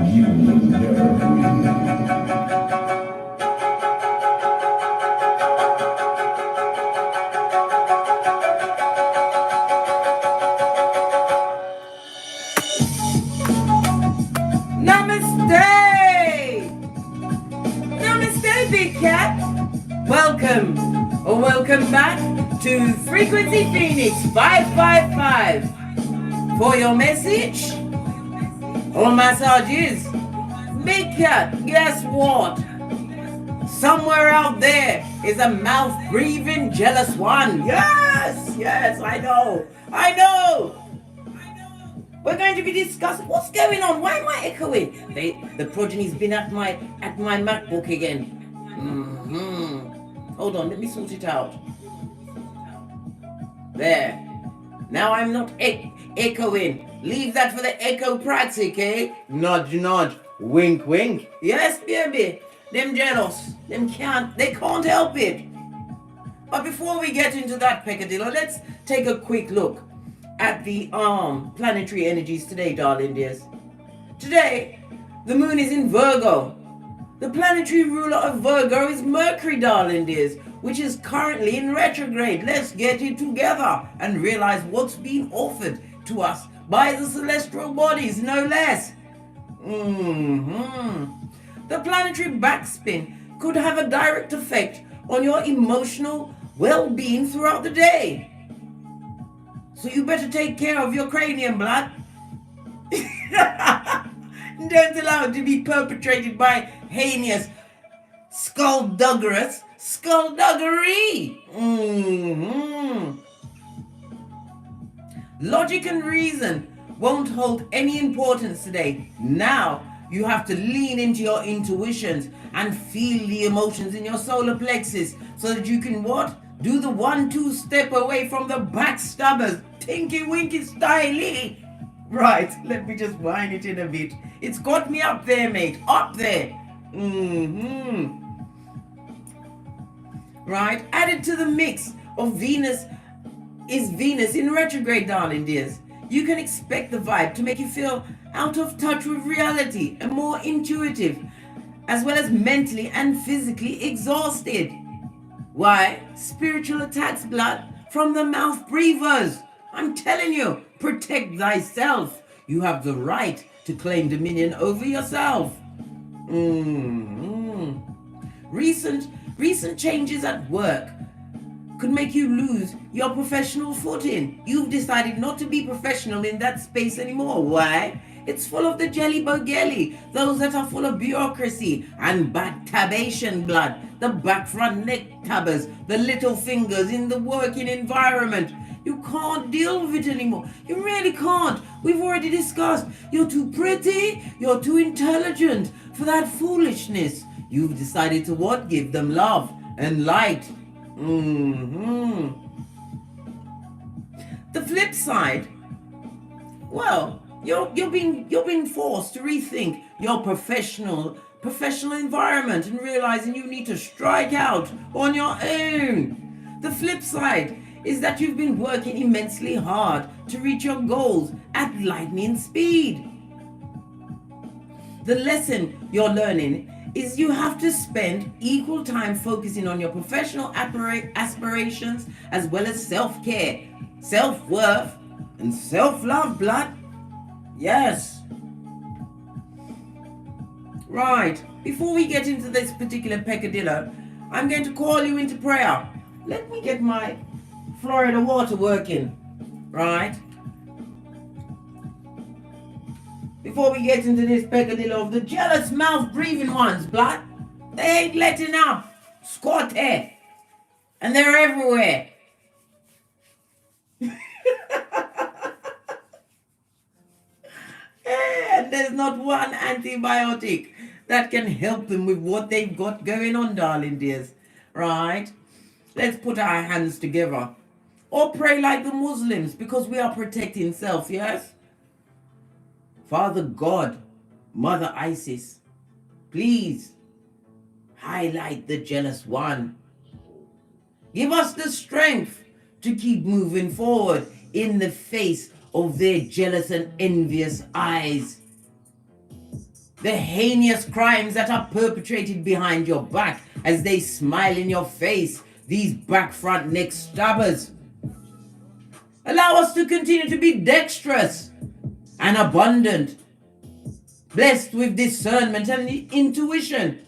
you will never win. Namaste! Namaste, Big Cat! Welcome, or welcome back to Frequency Phoenix 555 for your message or massages. Big Cat, guess what? Somewhere out there is a mouth-breathing jealous one. Yes, I know. We're going to be discussing what's going on. Why am I echoing? The progeny's been at my MacBook again. Hold on, let me sort it out. There. Now I'm not echoing. Leave that for the echo practice, okay? Nudge, wink, wink. Yes, baby. Them jealous. They can't help it. But before we get into that peccadillo, let's take a quick look at the planetary energies today, darling dears. Today, the moon is in Virgo. The planetary ruler of Virgo is Mercury, darling dears, which is currently in retrograde. Let's get it together and realize what's being offered to us by the celestial bodies, no less. The planetary backspin could have a direct effect on your emotional well-being throughout the day. So you better take care of your cranium, blood. Don't allow it to be perpetrated by heinous skullduggery. Logic and reason won't hold any importance today. Now you have to lean into your intuitions and feel the emotions in your solar plexus so that you can what? Do the 1-2 step away from the backstabbers. Tinky winky styley. Right, let me just wind it in a bit. It's got me up there, mate. Up there. Right, added to the mix of Venus in retrograde, darling dears. You can expect the vibe to make you feel out of touch with reality and more intuitive, as well as mentally and physically exhausted. Why? Spiritual attacks, blood, from the mouth breathers. I'm telling you, protect thyself. You have the right to claim dominion over yourself. Recent changes at work could make you lose your professional footing. You've decided not to be professional in that space anymore. Why? It's full of the jelly bogelly, those that are full of bureaucracy and bad tabation, blood, the back front neck tabbers, the little fingers in the working environment. You can't deal with it anymore. You really can't. We've already discussed. You're too pretty, you're too intelligent for that foolishness. You've decided to what? Give them love and light. The flip side, well, you're being forced to rethink your professional environment and realizing you need to strike out on your own. The flip side is that you've been working immensely hard to reach your goals at lightning speed. The lesson you're learning is you have to spend equal time focusing on your professional aspirations as well as self-care, self-worth, and self-love, blood. Yes. Right, before we get into this particular peccadillo, I'm going to call you into prayer. Let me get my Florida water working, right? Before we get into this peccadillo of the jealous mouth-breathing ones, blood, they ain't letting up. Squatty. And they're everywhere. And there's not one antibiotic that can help them with what they've got going on, darling dears. Right? Let's put our hands together. Or pray like the Muslims, because we are protecting self, yes? Father God, Mother Isis, please highlight the jealous one. Give us the strength to keep moving forward in the face of their jealous and envious eyes. the heinous crimes that are perpetrated behind your back as they smile in your face, these back front neck stabbers. Allow us to continue to be dexterous and abundant, blessed with discernment and intuition.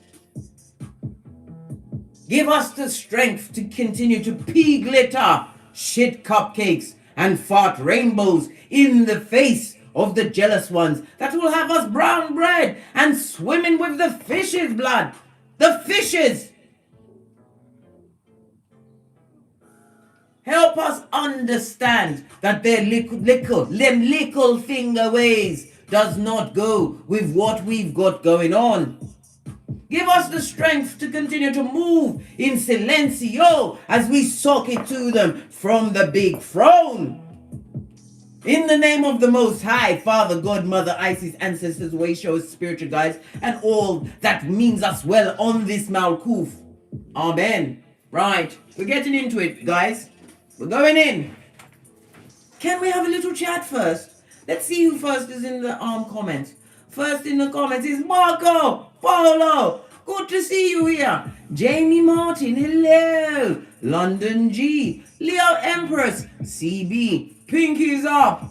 Give us the strength to continue to pea glitter, shit cupcakes, and fart rainbows in the face of the jealous ones that will have us brown bread and swimming with the fishes' blood. The fishes! Help us understand that their little finger ways does not go with what we've got going on. Give us the strength to continue to move in silencio as we sock it to them from the big throne. In the name of the Most High, Father, God, Mother, Isis, ancestors, way shows, spiritual guides, and all that means us well on this Malkuth. Amen. Right, we're getting into it, guys. We're going in. Can we have a little chat first? Let's see who first is in the comments. First in the comments is Marco Polo. Good to see you here. Jamie Martin, hello. London G. Leo Empress, CB. Pinkies up.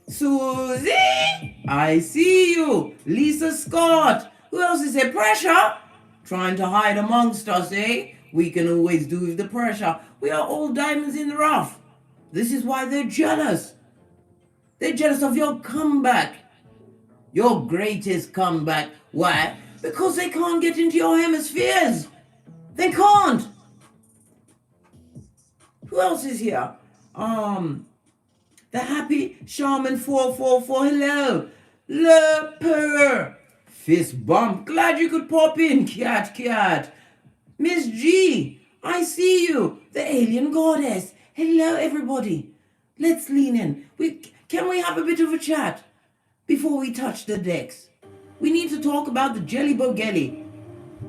Susie, I see you. Lisa Scott. Who else is here? Pressure. Trying to hide amongst us, eh? We can always do with the pressure. We are all diamonds in the rough. This is why they're jealous. They're jealous of your comeback. Your greatest comeback. Why? Because they can't get into your hemispheres. They can't. Who else is here? The happy shaman 444. Hello. Le Purr. Fist bump. Glad you could pop in, cat. Miss G, I see you. The alien goddess. Hello, everybody. Let's lean in. Can we have a bit of a chat before we touch the decks? We need to talk about the jelly bogelli.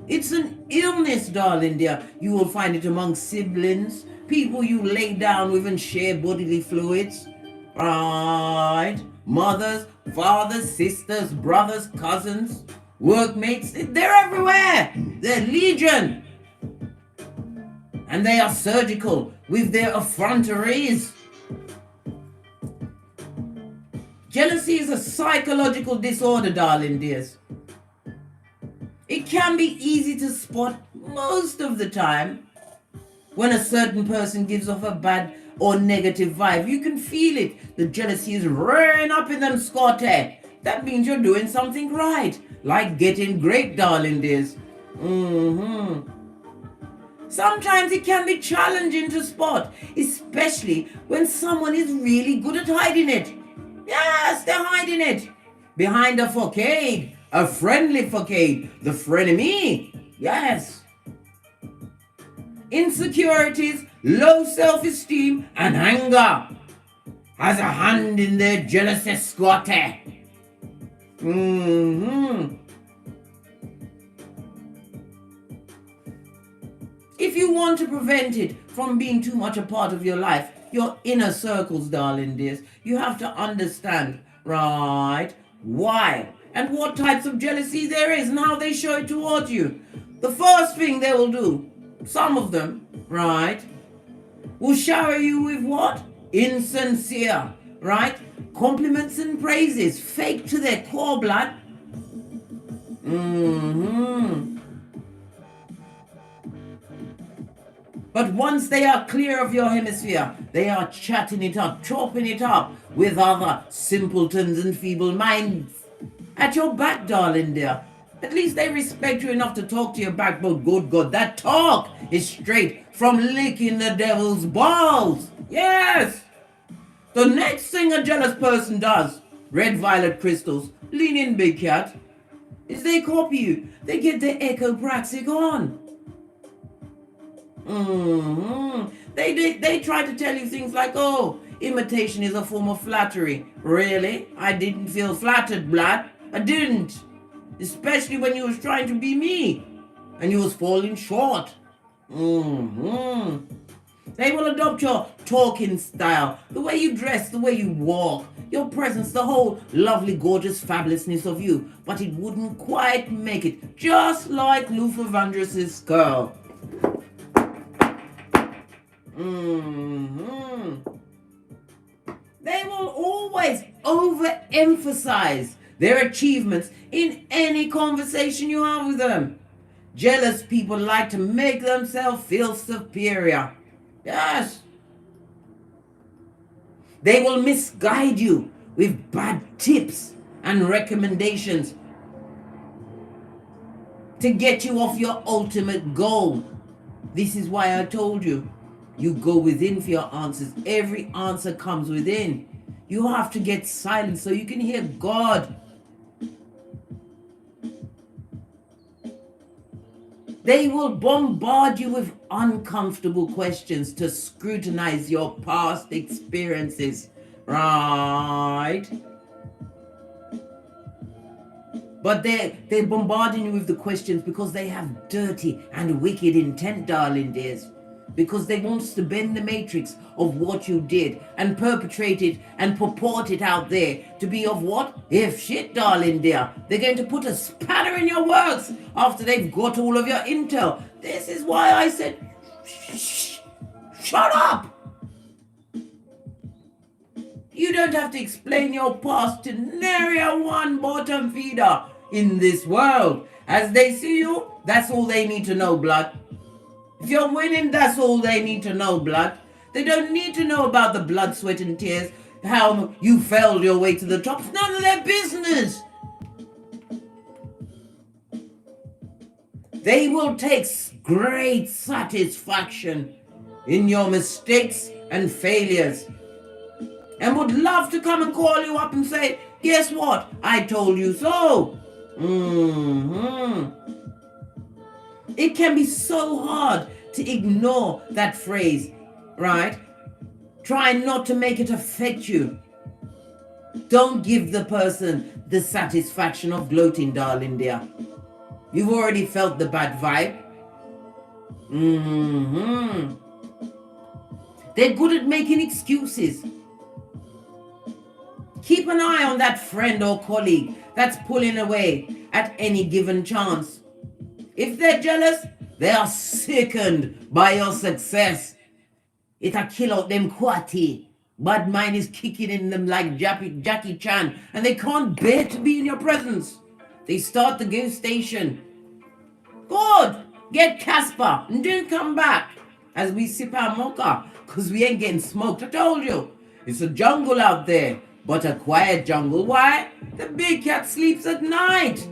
It's an illness, darling dear. You will find it among siblings, people you lay down with and share bodily fluids. Right? Mothers, fathers, sisters, brothers, cousins, workmates. They're everywhere. They're legion. And they are surgical with their effronteries. Jealousy is a psychological disorder, darling dears. It can be easy to spot most of the time when a certain person gives off a bad or negative vibe. You can feel it. The jealousy is rearing up in them, Scotty. That means you're doing something right, like getting great, darling dears. Sometimes it can be challenging to spot, especially when someone is really good at hiding it. Yes, they're hiding it. Behind a facade, a friendly facade, the frenemy. Yes. Insecurities, low self-esteem, and anger has a hand in their jealousy, Scotty. If you want to prevent it from being too much a part of your life, your inner circles, darling dears, you have to understand, right, why and what types of jealousy there is and how they show it towards you. The first thing they will do, some of them, right, will shower you with what? Insincere, right? Compliments and praises, fake to their core blood. But once they are clear of your hemisphere, they are chatting it up, chopping it up with other simpletons and feeble minds at your back, darling dear. At least they respect you enough to talk to your back, but good God, that talk is straight from licking the devil's balls. Yes! The next thing a jealous person does, red violet crystals, lean in, big cat, is they copy you. They get their echopraxic on. They try to tell you things like, oh, imitation is a form of flattery. Really? I didn't feel flattered, blood. I didn't. Especially when you was trying to be me. And you was falling short. They will adopt your talking style, the way you dress, the way you walk, your presence, the whole lovely, gorgeous fabulousness of you. But it wouldn't quite make it, just like Luther Vandross's girl. They will always overemphasize their achievements in any conversation you have with them. Jealous people like to make themselves feel superior. Yes. They will misguide you with bad tips and recommendations to get you off your ultimate goal. This is why I told you, you go within for your answers. Every answer comes within. You have to get silent so you can hear God. They will bombard you with uncomfortable questions to scrutinize your past experiences, right? But they're bombarding you with the questions because they have dirty and wicked intent, darling dears. Because they want to bend the matrix of what you did and perpetrate it and purport it out there to be of what? If shit, darling dear. They're going to put a spanner in your works after they've got all of your intel. This is why I said, shut up. You don't have to explain your past to nary a one bottom feeder in this world. As they see you, that's all they need to know, blood. If you're winning, that's all they need to know, blood. They don't need to know about the blood, sweat, and tears, how you failed your way to the top. It's none of their business. They will take great satisfaction in your mistakes and failures and would love to come and call you up and say, guess what? I told you so. It can be so hard to ignore that phrase, right? Try not to make it affect you. Don't give the person the satisfaction of gloating, darling dear. You've already felt the bad vibe. They're good at making excuses. Keep an eye on that friend or colleague that's pulling away at any given chance. If they're jealous, they are sickened by your success. It'll kill out them quati. Bad mind is kicking in them like Jackie Chan, and they can't bear to be in your presence. They start the go station. Good, get Casper and don't come back as we sip our mocha, because we ain't getting smoked. I told you, it's a jungle out there, but a quiet jungle. Why? The big cat sleeps at night.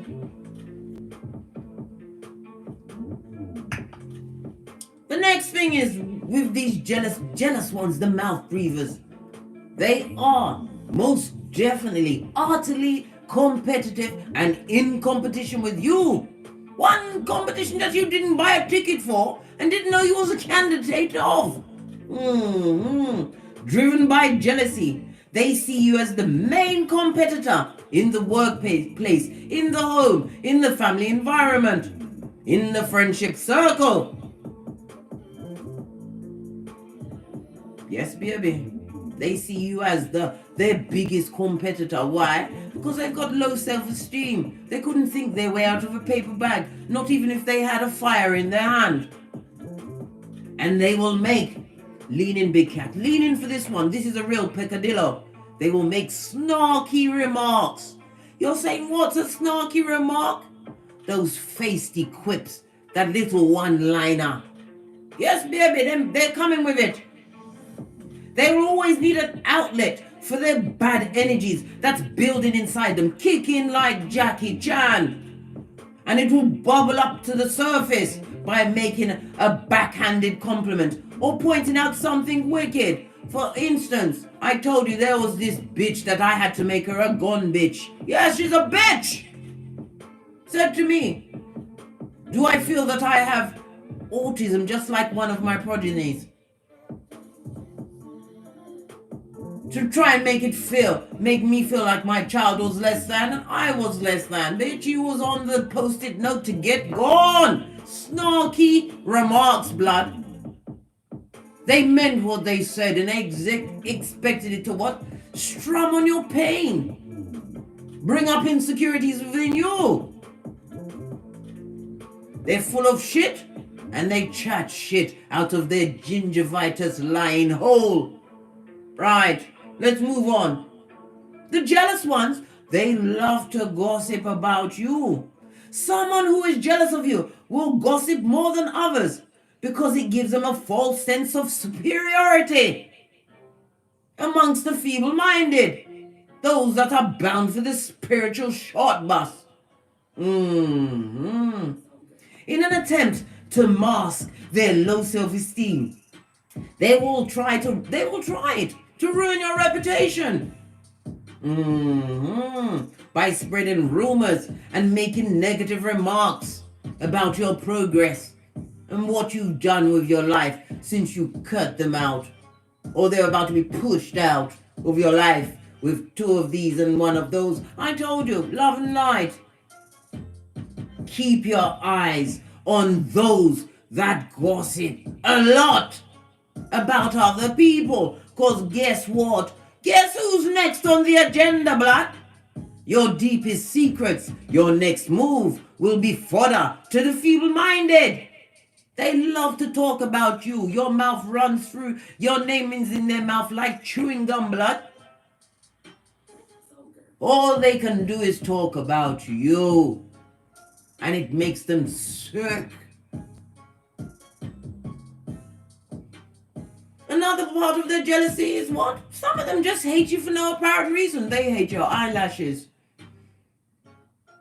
The next thing is with these jealous ones, the mouth breathers. They are most definitely utterly competitive and in competition with you. One competition that you didn't buy a ticket for and didn't know you was a candidate of. Driven by jealousy, they see you as the main competitor in the workplace, in the home, in the family environment, in the friendship circle. Yes, baby. They see you as their biggest competitor. Why? Because they've got low self-esteem. They couldn't think their way out of a paper bag, not even if they had a fire in their hand. And they will lean in, big cat, lean in for this one. This is a real peccadillo. They will make snarky remarks. You're saying, what's a snarky remark? Those feisty quips, that little one-liner. Yes, baby, they're coming with it. They will always need an outlet for their bad energies that's building inside them, kicking like Jackie Chan. And it will bubble up to the surface by making a backhanded compliment or pointing out something wicked. For instance, I told you there was this bitch that I had to make her a gone bitch. Yeah, she's a bitch! Said to me, do I feel that I have autism just like one of my progenies? To try and make me feel like my child was less than and I was less than. Bitch, you was on the post-it note to get gone. Snarky remarks, blood. They meant what they said and they expected it to what? Strum on your pain. Bring up insecurities within you. They're full of shit and they chat shit out of their gingivitis lying hole. Right, let's move on. The jealous ones, they love to gossip about you. Someone who is jealous of you will gossip more than others because it gives them a false sense of superiority amongst the feeble-minded, those that are bound for the spiritual short bus. In an attempt to mask their low self-esteem, they will try it to ruin your reputation. By spreading rumors and making negative remarks about your progress and what you've done with your life since you cut them out, or they're about to be pushed out of your life with 2 of these and 1 of those. I told you, love and light. Keep your eyes on those that gossip a lot about other people, because guess what? Guess who's next on the agenda, blood? Your deepest secrets, your next move will be fodder to the feeble-minded. They love to talk about you. Your mouth runs through, your name is in their mouth like chewing gum, blood. All they can do is talk about you, and it makes them sick. Another part of their jealousy is what? Some of them just hate you for no apparent reason. They hate your eyelashes.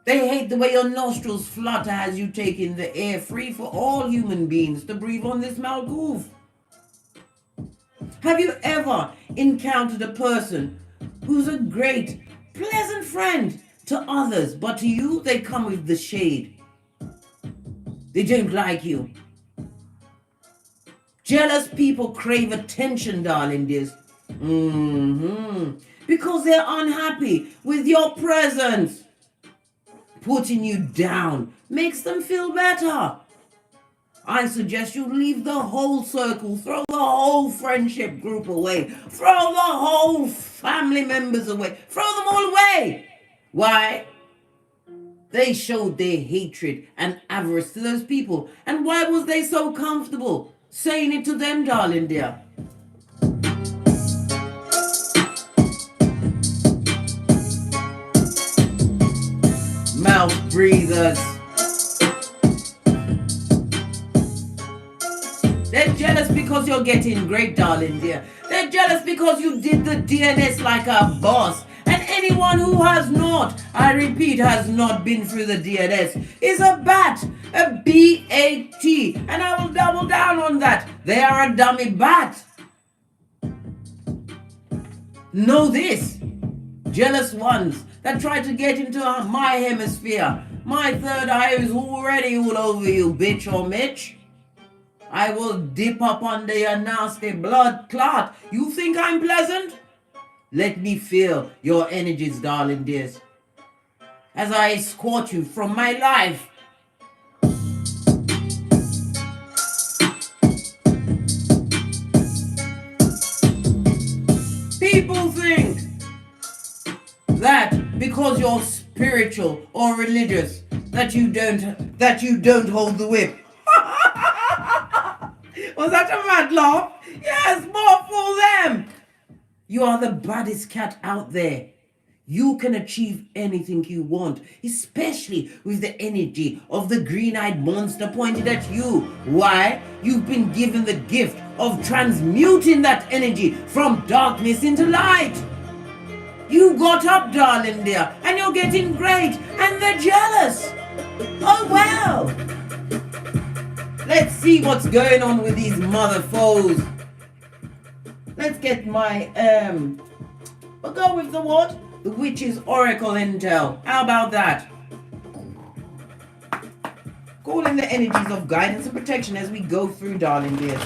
They hate the way your nostrils flutter as you take in the air, free for all human beings to breathe on this malgoof. Have you ever encountered a person who's a great, pleasant friend to others, but to you, they come with the shade? They don't like you. Jealous people crave attention, darling dears. Because they're unhappy with your presence. Putting you down makes them feel better. I suggest you leave the whole circle, throw the whole friendship group away, throw the whole family members away, throw them all away. Why? They showed their hatred and avarice to those people. And why was they so comfortable saying it to them, darling dear? Mouth breathers. They're jealous because you're getting great, darling dear. They're jealous because you did the DNS like a boss. And anyone who has not, I repeat, has not been through the DNS is a bat, a B-A-T. And I will double down on that. They are a dummy bat. Know this. Jealous ones that try to get into my hemisphere. My third eye is already all over you, bitch or Mitch. I will dip up under your nasty blood clot. You think I'm pleasant? Let me feel your energies, darling dears, as I escort you from my life. People think that because you're spiritual or religious that you don't hold the whip. Was that a mad laugh? Yes, more for them. You are the baddest cat out there. You can achieve anything you want, especially with the energy of the green-eyed monster pointed at you. Why? You've been given the gift of transmuting that energy from darkness into light. You got up, darling dear, and you're getting great, and they're jealous. Oh, well. Let's see what's going on with these mother foes. Let's get my, we'll go with the what? The Witch's Oracle Intel. How about that? Call in the energies of guidance and protection as we go through, darling dear.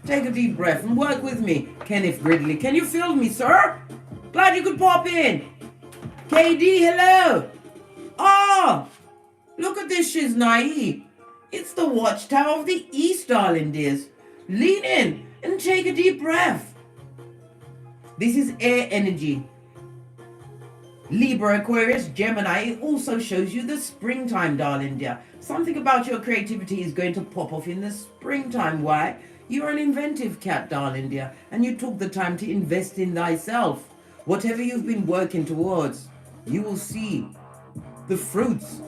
Take a deep breath and work with me. Kenneth Gridley, can you feel me, sir? Glad you could pop in. KD, hello. Oh, look at this Shiznai. It's the Watchtower of the East, darling dears. Lean in and take a deep breath. This is air energy. Libra, Aquarius, Gemini, it also shows you the springtime, darling dear. Something about your creativity is going to pop off in the springtime. Why? You're an inventive cat, darling dear, and you took the time to invest in thyself. Whatever you've been working towards, you will see the fruits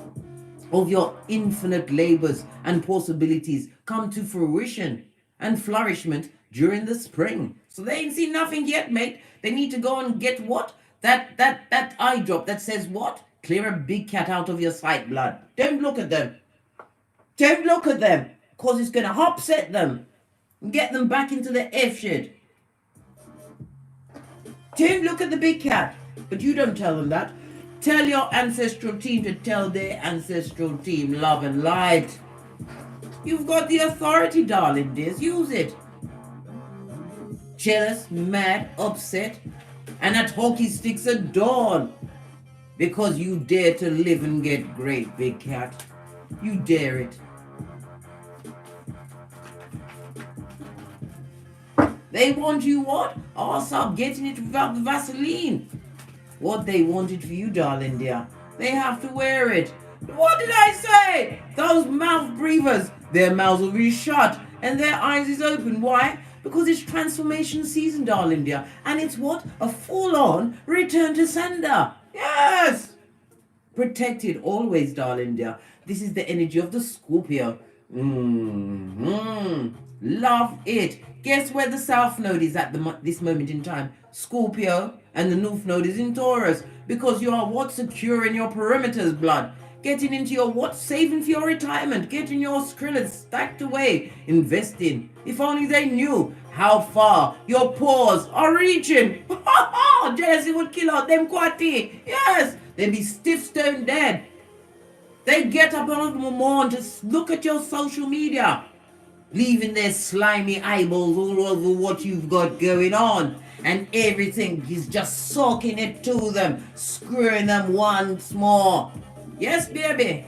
of your infinite labors and possibilities come to fruition and flourishment during the spring. So they ain't seen nothing yet, mate. They need to go and get what? That eye drop that says what? Clear a big cat out of your sight, blood. Don't look at them. Don't look at them, because it's going to upset them and get them back into the F shit. Don't look at the big cat. But you don't tell them that. Tell your ancestral team to tell their ancestral team love and light. You've got the authority, darling dears. Use it. Jealous, mad, upset, and at hockey sticks at dawn. Because you dare to live and get great, big cat. You dare it. They want you what? Arse up, getting it without the Vaseline. What they wanted for you, darling dear. They have to wear it. What did I say? Those mouth breathers, their mouths will be shut and their eyes is open. Why? Because it's transformation season, darling dear. And it's what? A full-on return to sender. Yes! Protected always, darling dear. This is the energy of the Scorpio. Love it. Guess where the South Node is at this moment in time? Scorpio. And the North Node is in Taurus. Because you are what? Secure in your perimeters, blood. Getting into your what? Saving for your retirement. Getting your skrillets stacked away. Investing. If only they knew how far your paws are reaching. Jealousy would kill out them quatty. Yes. They'd be stiff stone dead. They get up on the morning to look at your social media, leaving their slimy eyeballs all over what you've got going on. And everything is just soaking it to them, screwing them once more. Yes, baby.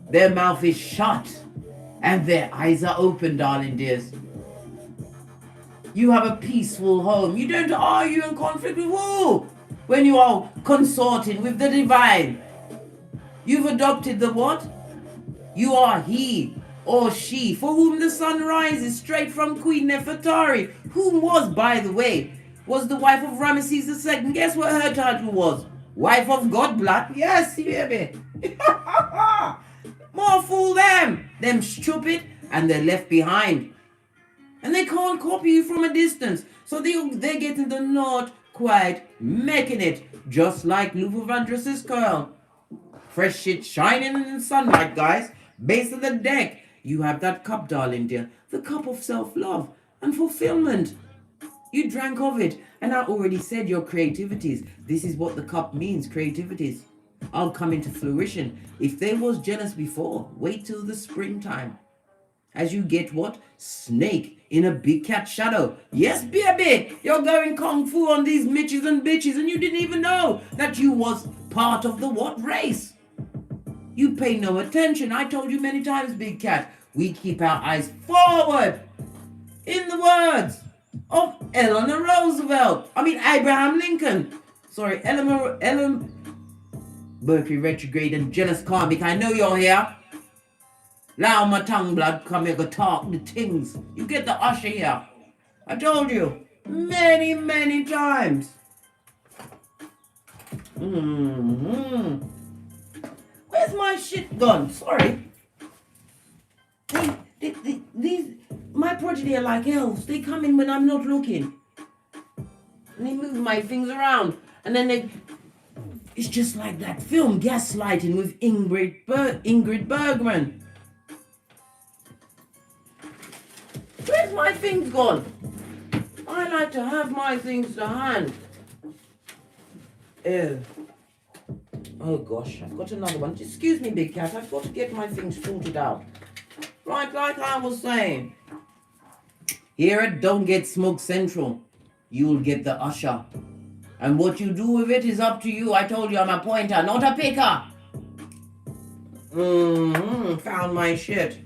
Their mouth is shut and their eyes are open, darling dears. You have a peaceful home. You don't argue and conflict with who? When you are consorting with the divine. You've adopted the what? You are he or she for whom the sun rises straight from Queen Nefertari, whom was, by the way, was the wife of Ramesses II. Guess what her title was? Wife of God, blood. Yes, baby. More fool them. Them stupid, and they're left behind. And they can't copy you from a distance. So they're getting the not quite making it. Just like Luther Vandross's curl. Fresh shit shining in the sunlight, guys. Base of the deck. You have that cup, darling dear. The cup of self-love and fulfillment. You drank of it. And I already said your creativities. This is what the cup means, creativities. I'll come into fruition. If they was jealous before, wait till the springtime. As you get what? Snake in a big cat shadow. Yes, baby. You're going kung fu on these mitches and bitches and you didn't even know that you was part of the what race. You pay no attention. I told you many times, big cat. We keep our eyes forward. In the words of Abraham Lincoln. Sorry, Mercury retrograde and jealous karmic. I know you're here. Allow my tongue blood come here to talk the things. You get the usher here. I told you many, many times. Where's my shit gone? Sorry. These my progeny are like elves. They come in when I'm not looking. And they move my things around. And then it's just like that film, Gaslighting, with Ingrid Bergman. Where's my things gone? I like to have my things to hand. Oh gosh, I've got another one. Excuse me, big cat. I've got to get my things sorted out. Right, like I was saying. Here at Don't Get Smoke Central, you'll get the usher. And what you do with it is up to you. I told you I'm a pointer, not a picker. Found my shit.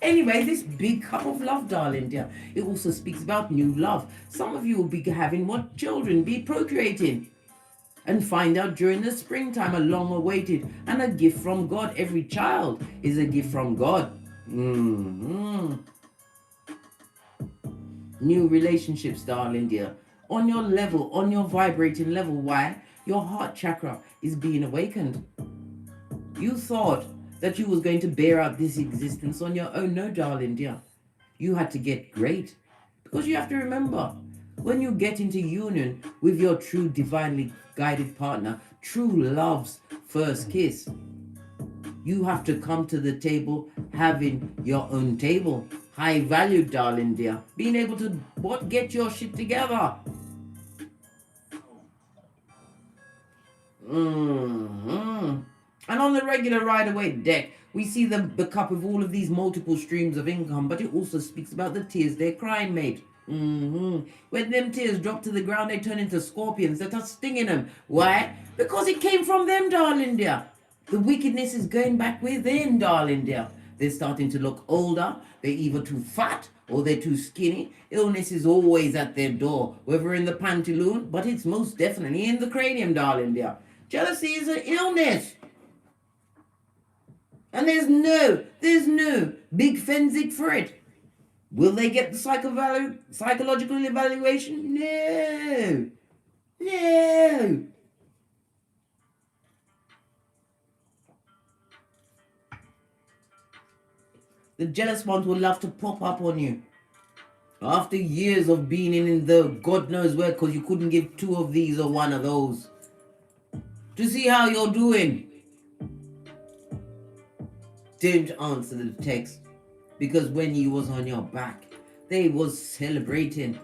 Anyway, this big cup of love, darling dear, it also speaks about new love. Some of you will be having what? Children, be procreating. And find out during the springtime, a long awaited and a gift from God. Every child is a gift from God. New relationships, darling dear. On your level, on your vibrating level. Why? Your heart chakra is being awakened. You thought that you was going to bear out this existence on your own. No, darling dear. You had to get great. Because you have to remember, when you get into union with your true divinely guided partner, true love's first kiss, you have to come to the table having your own table. High value, darling dear. Being able to, what? Get your shit together. And on the regular ride-away deck, we see the cup with all of these multiple streams of income, but it also speaks about the tears they're crying, mate. When them tears drop to the ground, they turn into scorpions that are stinging them. Why? Because it came from them, darling dear. The wickedness is going back within, darling dear. They're starting to look older. They're either too fat or they're too skinny. Illness is always at their door, whether in the pantaloon, but it's most definitely in the cranium, darling dear. Jealousy is an illness. And there's no big forensic for it. Will they get the psychological evaluation? No. The jealous ones will love to pop up on you. After years of being in the God knows where, because you couldn't give 2 of these or 1 of those. To see how you're doing. Don't answer the text, because when you was on your back, they was celebrating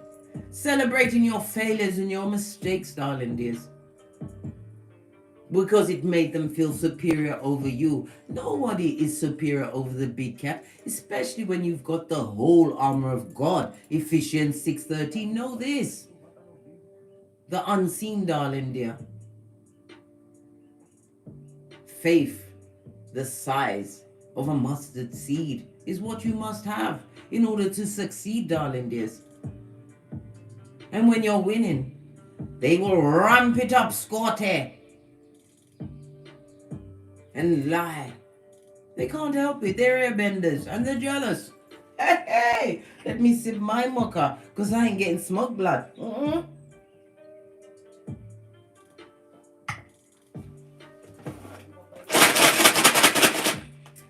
your failures and your mistakes, darling dears, because it made them feel superior over you. Nobody is superior over the big cat, especially when you've got the whole armor of God. Ephesians 6:13. Know this, the unseen, darling dear. Faith, the size of a mustard seed, is what you must have in order to succeed, darling dears. And when you're winning, they will ramp it up, Scotty, and lie. They can't help it. They're airbenders and they're jealous. Hey, let me sip my mocha, because I ain't getting smoke blood.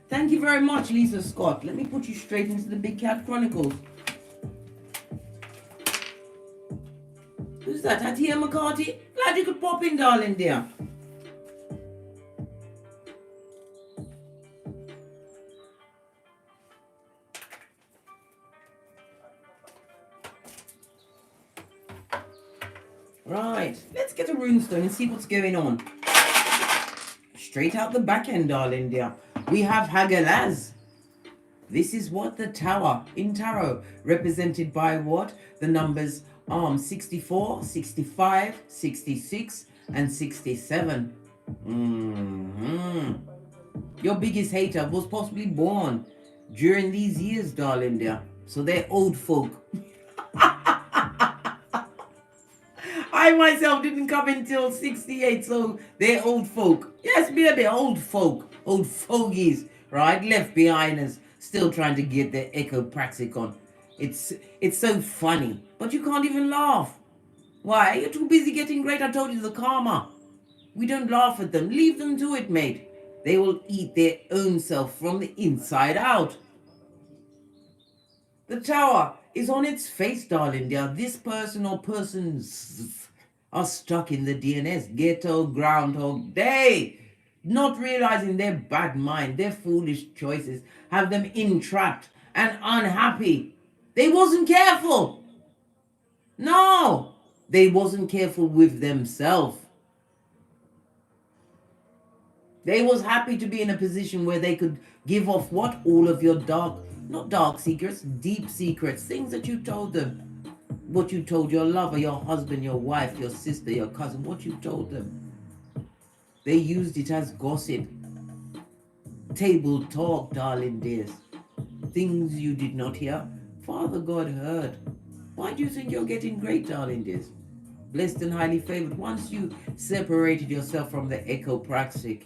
Thank you very much, Lisa Scott. Let me put you straight into the Big Cat Chronicles. Who's that? Atia McCarthy? Glad you could pop in, darling dear. Right, let's get a runestone and see what's going on. Straight out the back end, darling dear. We have Hagalaz. This is what? The Tower in Tarot, represented by what? The numbers 64, 65, 66, and 67. Your biggest hater was possibly born during these years, darling dear. So they're old folk. I myself didn't come until 68, so they're old folk. Yes, baby, old folk. Old fogies, right? Left behind us, still trying to get their echo-praxic on. It's so funny, but you can't even laugh. Why? You're too busy getting great. I told you, the karma. We don't laugh at them. Leave them to it, mate. They will eat their own self from the inside out. The Tower is on its face, darling dear. This person or persons are stuck in the DNS, ghetto Groundhog Day, not realizing their bad mind, their foolish choices have them entrapped and unhappy. They wasn't careful. No, they wasn't careful with themselves. They was happy to be in a position where they could give off what? All of your not dark secrets, deep secrets, things that you told them. What you told your lover, your husband, your wife, your sister, your cousin, what you told them. They used it as gossip. Table talk, darling dears. things you did not hear, Father God heard. Why do you think you're getting great, darling dears? Blessed and highly favored once you separated yourself from the echopraxic.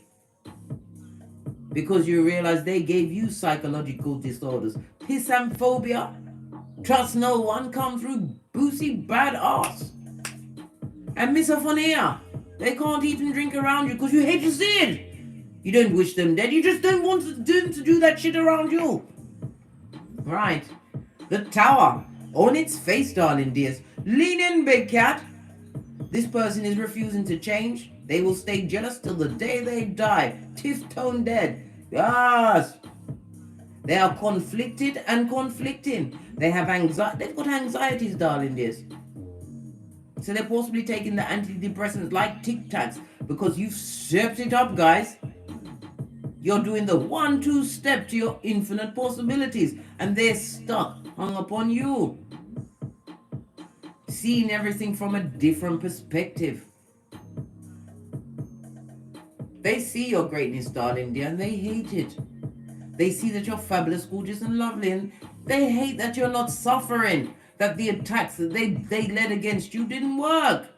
Because you realize they gave you psychological disorders. Pisamphobia, trust no one, come through boozy bad ass. And misophonia, they can't eat and drink around you because you hate to see it. You don't wish them dead, you just don't want them to do that shit around you. Right. The Tower, on its face, darling dears. Lean in, big cat. This person is refusing to change. They will stay jealous till the day they die. Tiff-tone dead. Yes. They are conflicted and conflicting. They have anxiety. They've got anxieties, darling dears. So they're possibly taking the antidepressants like Tic Tacs because you've stepped it up, guys. You're doing the 1-2 step to your infinite possibilities, and they're stuck, hung upon you. Seeing everything from a different perspective. They see your greatness, darling dear, and they hate it. They see that you're fabulous, gorgeous, and lovely, and they hate that you're not suffering, that the attacks that they led against you didn't work.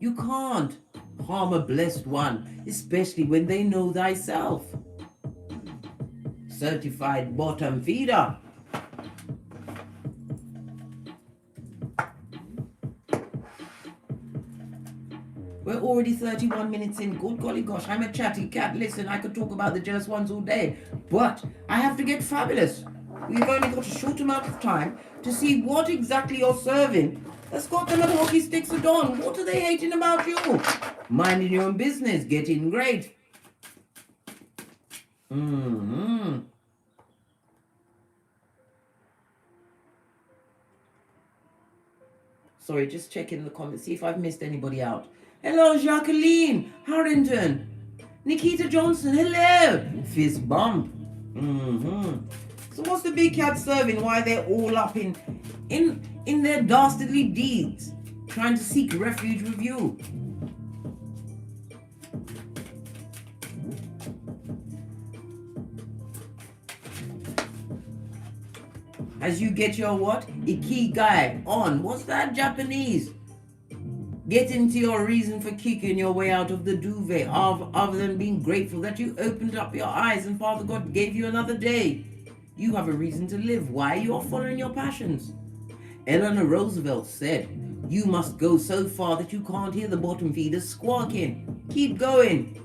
You can't harm a blessed one, especially when they know thyself. Certified bottom feeder. We're already 31 minutes in. Good golly gosh, I'm a chatty cat. Listen, I could talk about the jealous ones all day, but I have to get fabulous. We've only got a short amount of time to see what exactly you're serving that's got them at hockey sticks at dawn. What are they hating about you? Minding your own business, getting great. Sorry, just checking the comments, see if I've missed anybody out. Hello, Jacqueline Harrington, Nikita Johnson, hello, fist bump. So what's the big cat serving? Why they're all up in their dastardly deeds, trying to seek refuge with you? As you get your what? Ikigai on. What's that Japanese? Get into your reason for kicking your way out of the duvet, other than being grateful that you opened up your eyes and Father God gave you another day. You have a reason to live. Why? You are following your passions. Eleanor Roosevelt said, you must go so far that you can't hear the bottom feeders squawking. Keep going.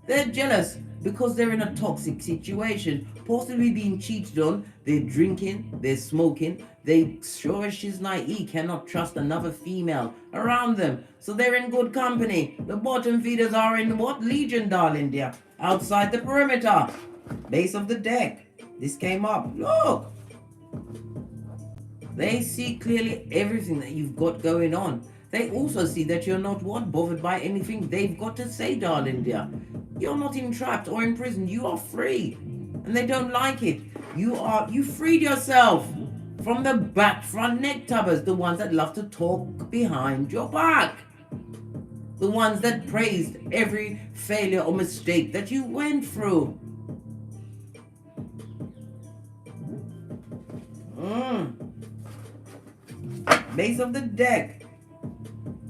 They're jealous because they're in a toxic situation, possibly being cheated on. They're drinking, they're smoking. They sure as she's naive cannot trust another female around them. So they're in good company. The bottom feeders are in what legion, darling dear? Outside the perimeter. Base of the deck. This came up. Look. They see clearly everything that you've got going on. They also see that you're not bothered by anything they've got to say, darling dear. You're not entrapped or imprisoned. You are free. And they don't like it. You freed yourself from the back front neck tubbers, the ones that love to talk behind your back. The ones that praised every failure or mistake that you went through. Base of the deck.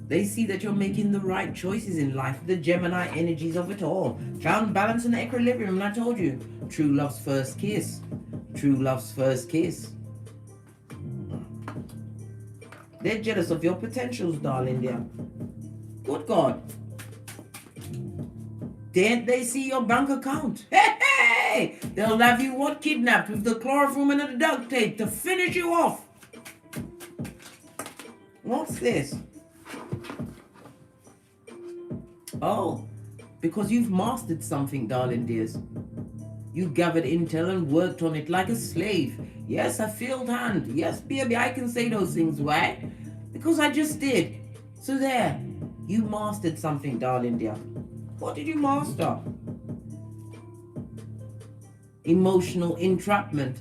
They see that you're making the right choices in life, the Gemini energies of it all. Found balance and equilibrium, and I told you, true love's first kiss. True love's first kiss. They're jealous of your potentials, darling dear. Good God. Didn't they see your bank account? Hey! They'll have you what? Kidnapped with the chloroform and the duct tape to finish you off. What's this? Oh, because you've mastered something, darling dears. You gathered intel and worked on it like a slave. Yes, a field hand. Yes, baby, I can say those things. Why? Because I just did. So there, you mastered something, darling dear. What did you master? Emotional entrapment.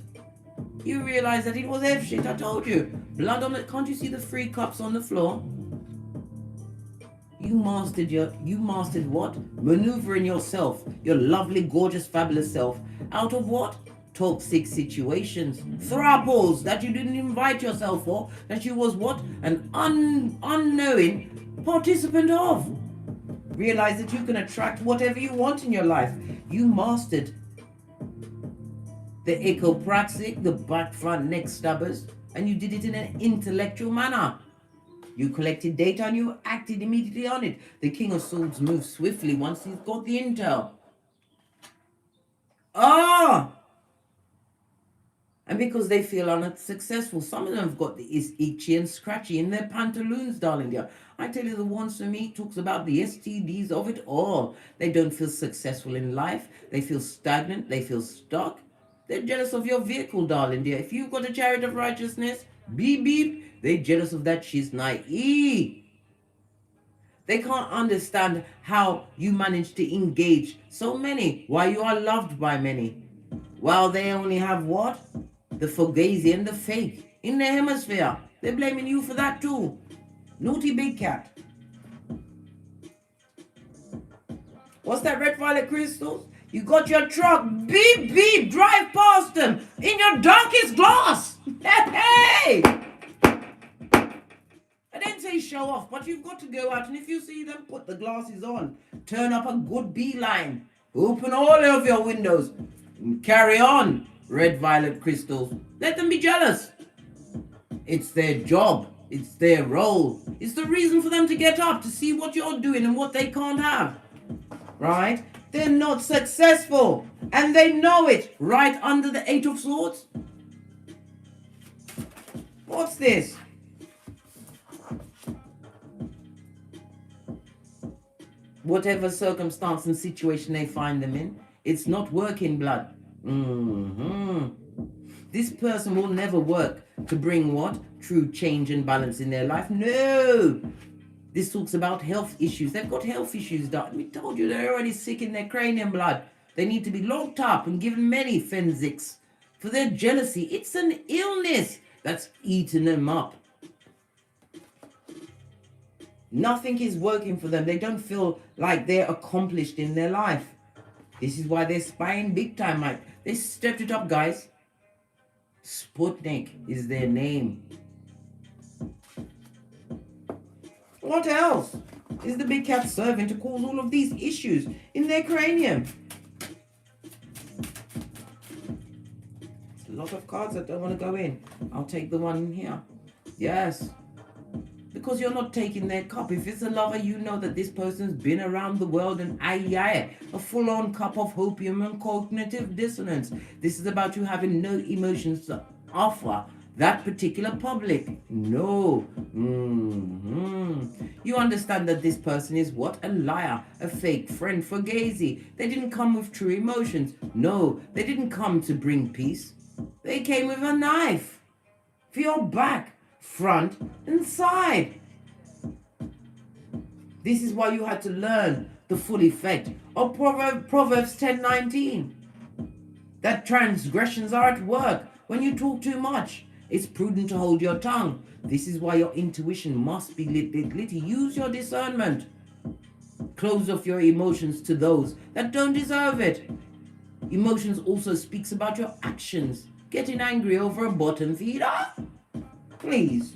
You realize that it was F shit, I told you. Blood on it. Can't you see the 3 cups on the floor? You mastered what? Maneuvering yourself, your lovely, gorgeous, fabulous self, out of what? Toxic situations, thruples that you didn't invite yourself for, that you was what? An unknowing participant of. Realize that you can attract whatever you want in your life. You mastered the echopraxic, the back, front, neck stubbers, and you did it in an intellectual manner. You collected data and you acted immediately on it. The King of Swords moves swiftly once he's got the intel. And because they feel unsuccessful, some of them have got the itchy and scratchy in their pantaloons, darling dear. I tell you, the ones for me talks about the STDs of it all. They don't feel successful in life. They feel stagnant. They feel stuck. They're jealous of your vehicle, darling dear. If you've got a chariot of righteousness, beep beep, they're jealous of that. She's naive. They can't understand how you manage to engage so many, why you are loved by many, while they only have what? The fugazi and the fake in their hemisphere. They're blaming you for that too. Naughty big cat. What's that, red violet crystals? You got your truck, beep beep, drive past them in your darkest glass. Hey! I didn't say show off, but you've got to go out, and if you see them, put the glasses on. Turn up a good beeline. Open all of your windows. And carry on, red violet crystals. Let them be jealous. It's their job. It's their role. It's the reason for them to get up, to see what you're doing and what they can't have. Right? They're not successful. And they know it. Right under the Eight of Swords. What's this? Whatever circumstance and situation they find them in, it's not working, blood. This person will never work to bring what? True change and balance in their life. No! This talks about health issues. They've got health issues, Doc. We told you they're already sick in their cranium, blood. They need to be locked up and given many Fenzics for their jealousy. It's an illness that's eaten them up. Nothing is working for them. They don't feel like they're accomplished in their life. This is why they're spying big time, Mike. They stepped it up, guys. Sputnik is their name. What else is the big cat serving to cause all of these issues in their cranium? It's a lot of cards that don't want to go in. I'll take the one here. Yes. Because you're not taking their cup. If it's a lover, you know that this person's been around the world and a full-on cup of opium and cognitive dissonance. This is about you having no emotions to offer that particular public. No. You understand that this person is what? A liar, a fake friend, fugazi. They didn't come with true emotions. No, they didn't come to bring peace. They came with a knife for your back, front and side. This is why you had to learn the full effect of Proverbs 10:19. That transgressions are at work when you talk too much. It's prudent to hold your tongue. This is why your intuition must be lit. Use your discernment. Close off your emotions to those that don't deserve it. Emotions also speaks about your actions. Getting angry over a bottom feeder? Please.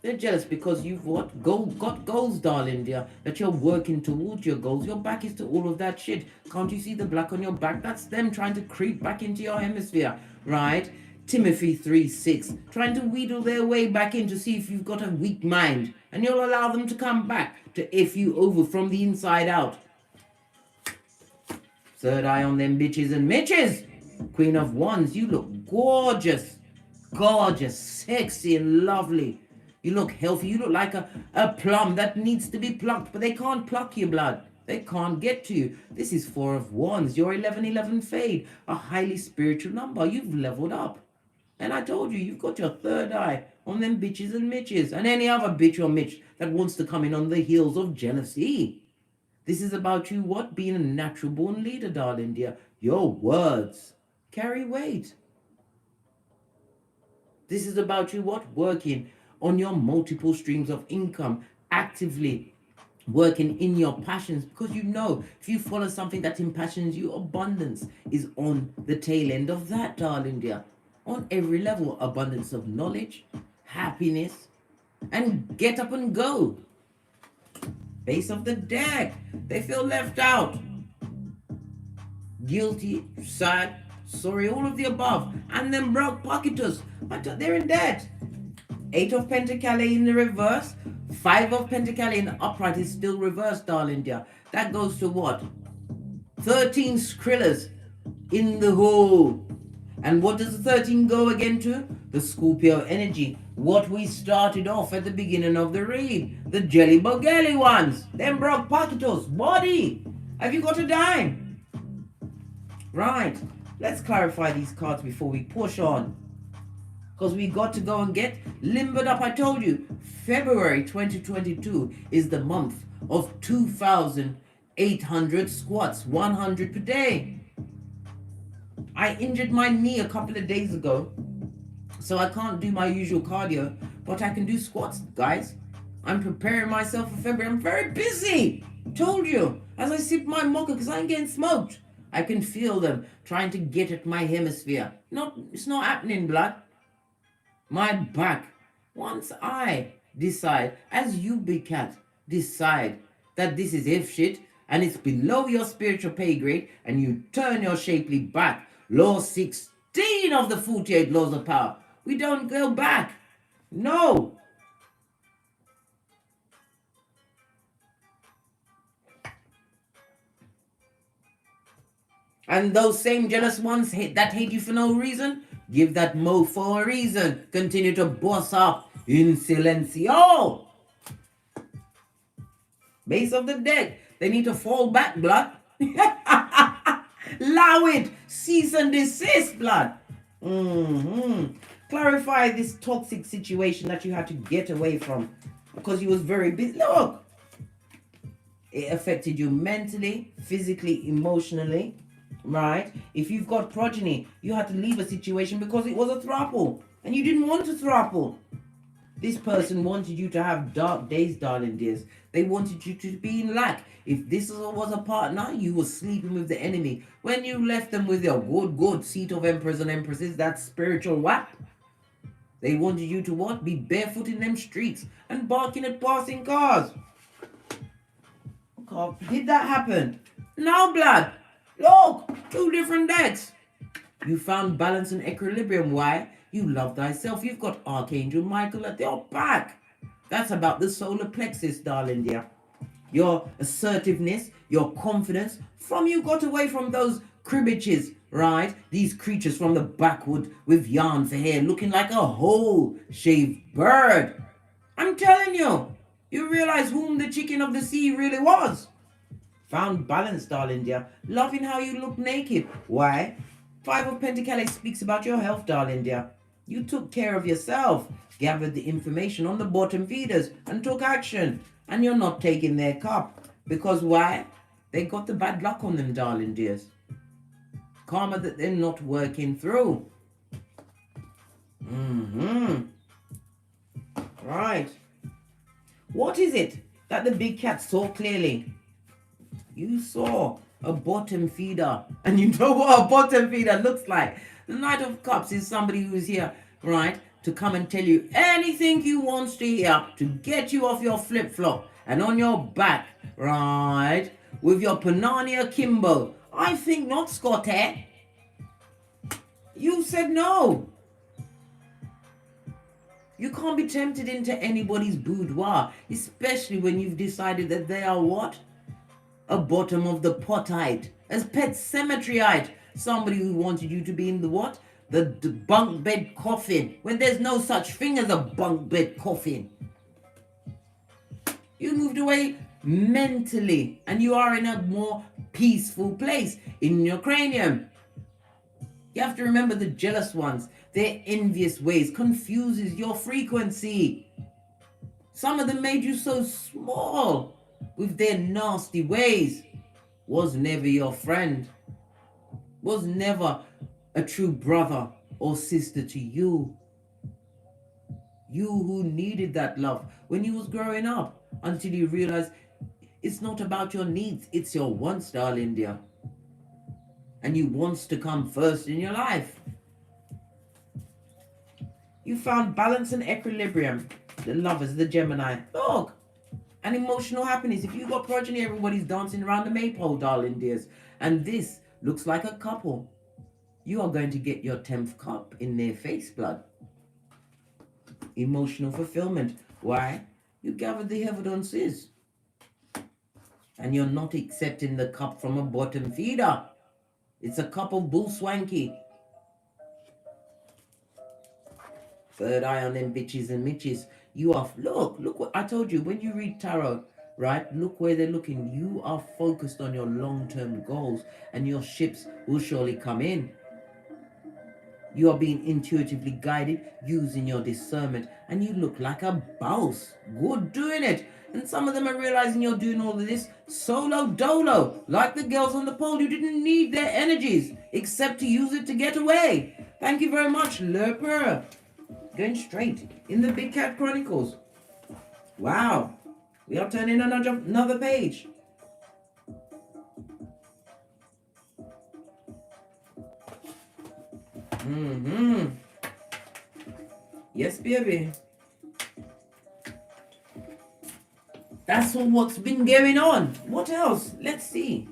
They're jealous because you've what? Got goals, darling dear. That you're working towards your goals. Your back is to all of that shit. Can't you see the black on your back? That's them trying to creep back into your hemisphere, right? Timothy 3:6. Trying to wheedle their way back in to see if you've got a weak mind. And you'll allow them to come back to F you over from the inside out. Third eye on them bitches and mitches. Queen of Wands, you look gorgeous. Gorgeous, sexy and lovely. You look healthy. You look like a plum that needs to be plucked, but they can't pluck your blood. They can't get to you. This is Four of Wands. Your 1111 fade. A highly spiritual number. You've leveled up. And I told you, you've got your third eye on them bitches and mitches. And any other bitch or mitch that wants to come in on the heels of jealousy. This is about you, what? Being a natural born leader, darling dear. Your words carry weight. This is about you, what? Working on your multiple streams of income, actively working in your passions, because you know if you follow something that impassions you, abundance is on the tail end of that, darling dear. On every level, abundance of knowledge, happiness, and get up and go. Base of the deck, they feel left out, guilty, sad, sorry, all of the above, and then broke pocketers, but they're in debt. 8 of Pentacles in the reverse, 5 of Pentacles in the upright is still reversed, darling dear. That goes to what? 13 Skrillers in the hole. And what does the 13 go again to? The Scorpio energy. What we started off at the beginning of the read. The jelly bogelly ones. Them broke pocketos. Body. Have you got a dime? Right. Let's clarify these cards before we push on. Because we got to go and get limbered up. I told you, February 2022 is the month of 2,800 squats, 100 per day. I injured my knee a couple of days ago, so I can't do my usual cardio, but I can do squats, guys. I'm preparing myself for February. I'm very busy. Told you. As I sip my mocha, because I ain't getting smoked. I can feel them trying to get at my hemisphere. It's not happening, blood. My back. Once I decide, as you, big cat, decide that this is if shit and it's below your spiritual pay grade, and you turn your shapely back, law 16 of the 48 laws of power, we don't go back. No. And those same jealous ones that hate you for no reason, give that mofo a reason. Continue to boss up in silencio. Base of the deck. They need to fall back, blood. Allow it. Cease and desist, blood. Clarify this toxic situation that you had to get away from because you was very busy. Look. It affected you mentally, physically, emotionally. Right? If you've got progeny, you had to leave a situation because it was a throuple and you didn't want to throuple. This person wanted you to have dark days, darling dears. They wanted you to be in lack. If this was a partner, you were sleeping with the enemy. When you left them with your good seat of emperors and empresses, that spiritual whap, they wanted you to what? Be barefoot in them streets and barking at passing cars. Okay. Did that happen? No, blood. Look, 2 different decks. You found balance and equilibrium. Why? You love thyself. You've got Archangel Michael at your back. That's about the solar plexus, darling dear. Your assertiveness, your confidence. From you got away from those cribbages, right? These creatures from the backwood with yarn for hair looking like a whole shaved bird. I'm telling you, you realize whom the chicken of the sea really was. Found balance, darling dear. Loving how you look naked. Why? 5 of Pentacles speaks about your health, darling dear. You took care of yourself, gathered the information on the bottom feeders, and took action. And you're not taking their cup. Because why? They got the bad luck on them, darling dears. Karma that they're not working through. Right. What is it that the big cat saw clearly? You saw a bottom feeder. And you know what a bottom feeder looks like. The Knight of Cups is somebody who's here, right, to come and tell you anything you want to hear to get you off your flip-flop and on your back, right, with your Panania Kimbo. I think not, Scotty. You said no. You can't be tempted into anybody's boudoir, especially when you've decided that they are what? A bottom of the potite, as pet cemeteryite, somebody who wanted you to be in the what? The bunk bed coffin, when there's no such thing as a bunk bed coffin. You moved away mentally, and you are in a more peaceful place in your cranium. You have to remember the jealous ones, their envious ways confuses your frequency. Some of them made you so small with their nasty ways. Was never your friend. Was never a true brother or sister to you. You who needed that love when you was growing up, until you realize it's not about your needs, it's your wants, darling dear. And you wants to come first in your life. You found balance and equilibrium. The lovers, the Gemini. Look, and emotional happiness. If you got progeny, everybody's dancing around the maypole, darling dears. And this looks like a couple. You are going to get your 10th cup in their face, blood. Emotional fulfillment. Why? You gathered the evidences. And you're not accepting the cup from a bottom feeder. It's a cup of bull swanky. Third eye on them bitches and mitches. You are, look what I told you. When you read tarot, right? Look where they're looking. You are focused on your long-term goals, and your ships will surely come in. You are being intuitively guided, using your discernment, and you look like a boss. Good doing it. And some of them are realizing you're doing all of this solo dolo, like the girls on the pole. You didn't need their energies, except to use it to get away. Thank you very much, Lerper. Going straight in the Big Cat Chronicles. Wow. We are turning another page. Yes, baby. That's what's been going on. What else? Let's see.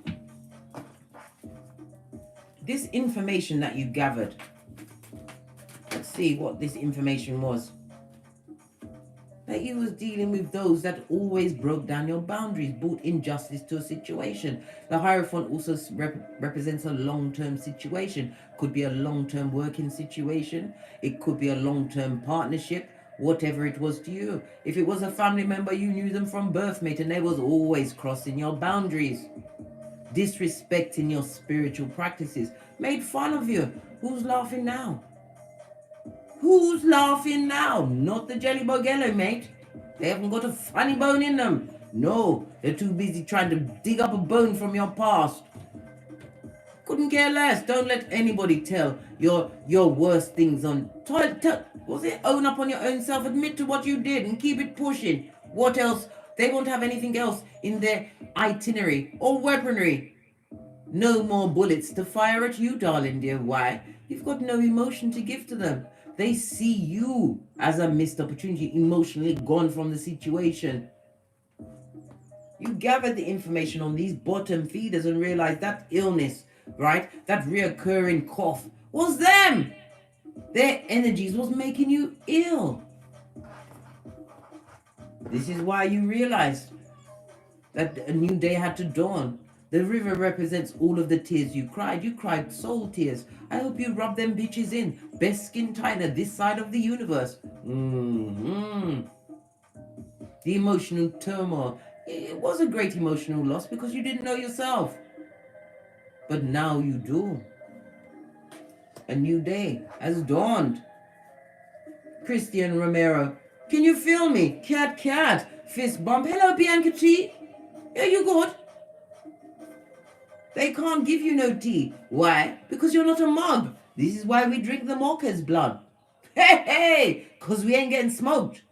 This information that you gathered. Let's see what this information was. That you was dealing with those that always broke down your boundaries, brought injustice to a situation. The Hierophant also represents a long-term situation. Could be a long-term working situation. It could be a long-term partnership, whatever it was to you. If it was a family member, you knew them from birth, mate, and they was always crossing your boundaries, disrespecting your spiritual practices, made fun of you. Who's laughing now? Who's laughing now? Not the Jelly Bogello, mate. They haven't got a funny bone in them. No, they're too busy trying to dig up a bone from your past. Couldn't care less. Don't let anybody tell your worst things on. Was it own up on your own self? Admit to what you did and keep it pushing. What else? They won't have anything else in their itinerary or weaponry. No more bullets to fire at you, darling dear. Why? You've got no emotion to give to them. They see you as a missed opportunity, emotionally gone from the situation. You gathered the information on these bottom feeders and realized that illness, right? That reoccurring cough was them. Their energies was making you ill. This is why you realized that a new day had to dawn. The river represents all of the tears you cried. You cried soul tears. I hope you rub them bitches in. Best skin tightener this side of the universe. The emotional turmoil. It was a great emotional loss because you didn't know yourself. But now you do. A new day has dawned. Christian Romero. Can you feel me? Cat. Fist bump. Hello, Bianca T. Yeah, you good? They can't give you no tea. Why? Because you're not a mug. This is why we drink the mocha's blood. Hey, because we ain't getting smoked.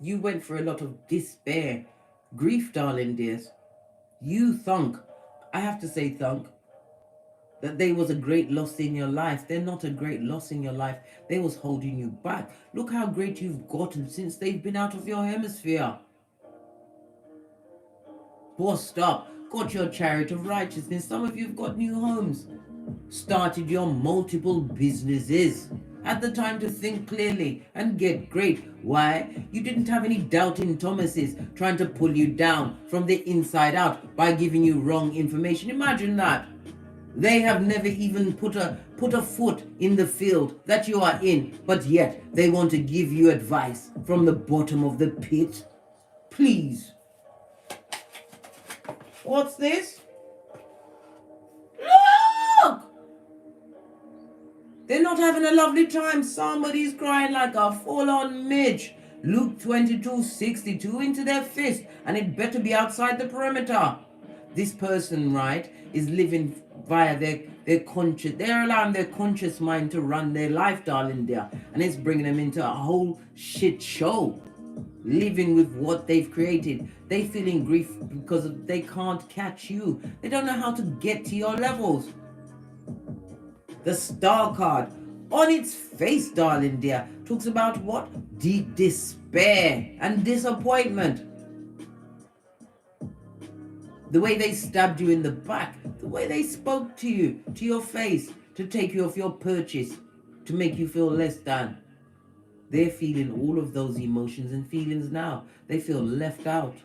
You went through a lot of despair. Grief, darling dears. You thunk. I have to say thunk. That they was a great loss in your life. They're not a great loss in your life. They was holding you back. Look how great you've gotten since they've been out of your hemisphere. Bossed up, got your chariot of righteousness. Some of you've got new homes. Started your multiple businesses. Had the time to think clearly and get great. Why? You didn't have any doubting Thomases trying to pull you down from the inside out by giving you wrong information. Imagine that. They have never even put a foot in the field that you are in, but yet they want to give you advice from the bottom of the pit. Please. What's this? Look! They're not having a lovely time. Somebody's crying like a full-on midge. Luke 22:62 into their fist, and it better be outside the perimeter. This person, right, is living via their conscious, they're allowing their conscious mind to run their life, darling dear, and it's bringing them into a whole shit show, living with what they've created. They feel in grief because they can't catch you. They don't know how to get to your levels. The Star card, on its face, darling dear, talks about what? Deep despair and disappointment. The way they stabbed you in the back, the way they spoke to you, to your face, to take you off your purchase, to make you feel less than. They're feeling all of those emotions and feelings now. They feel left out.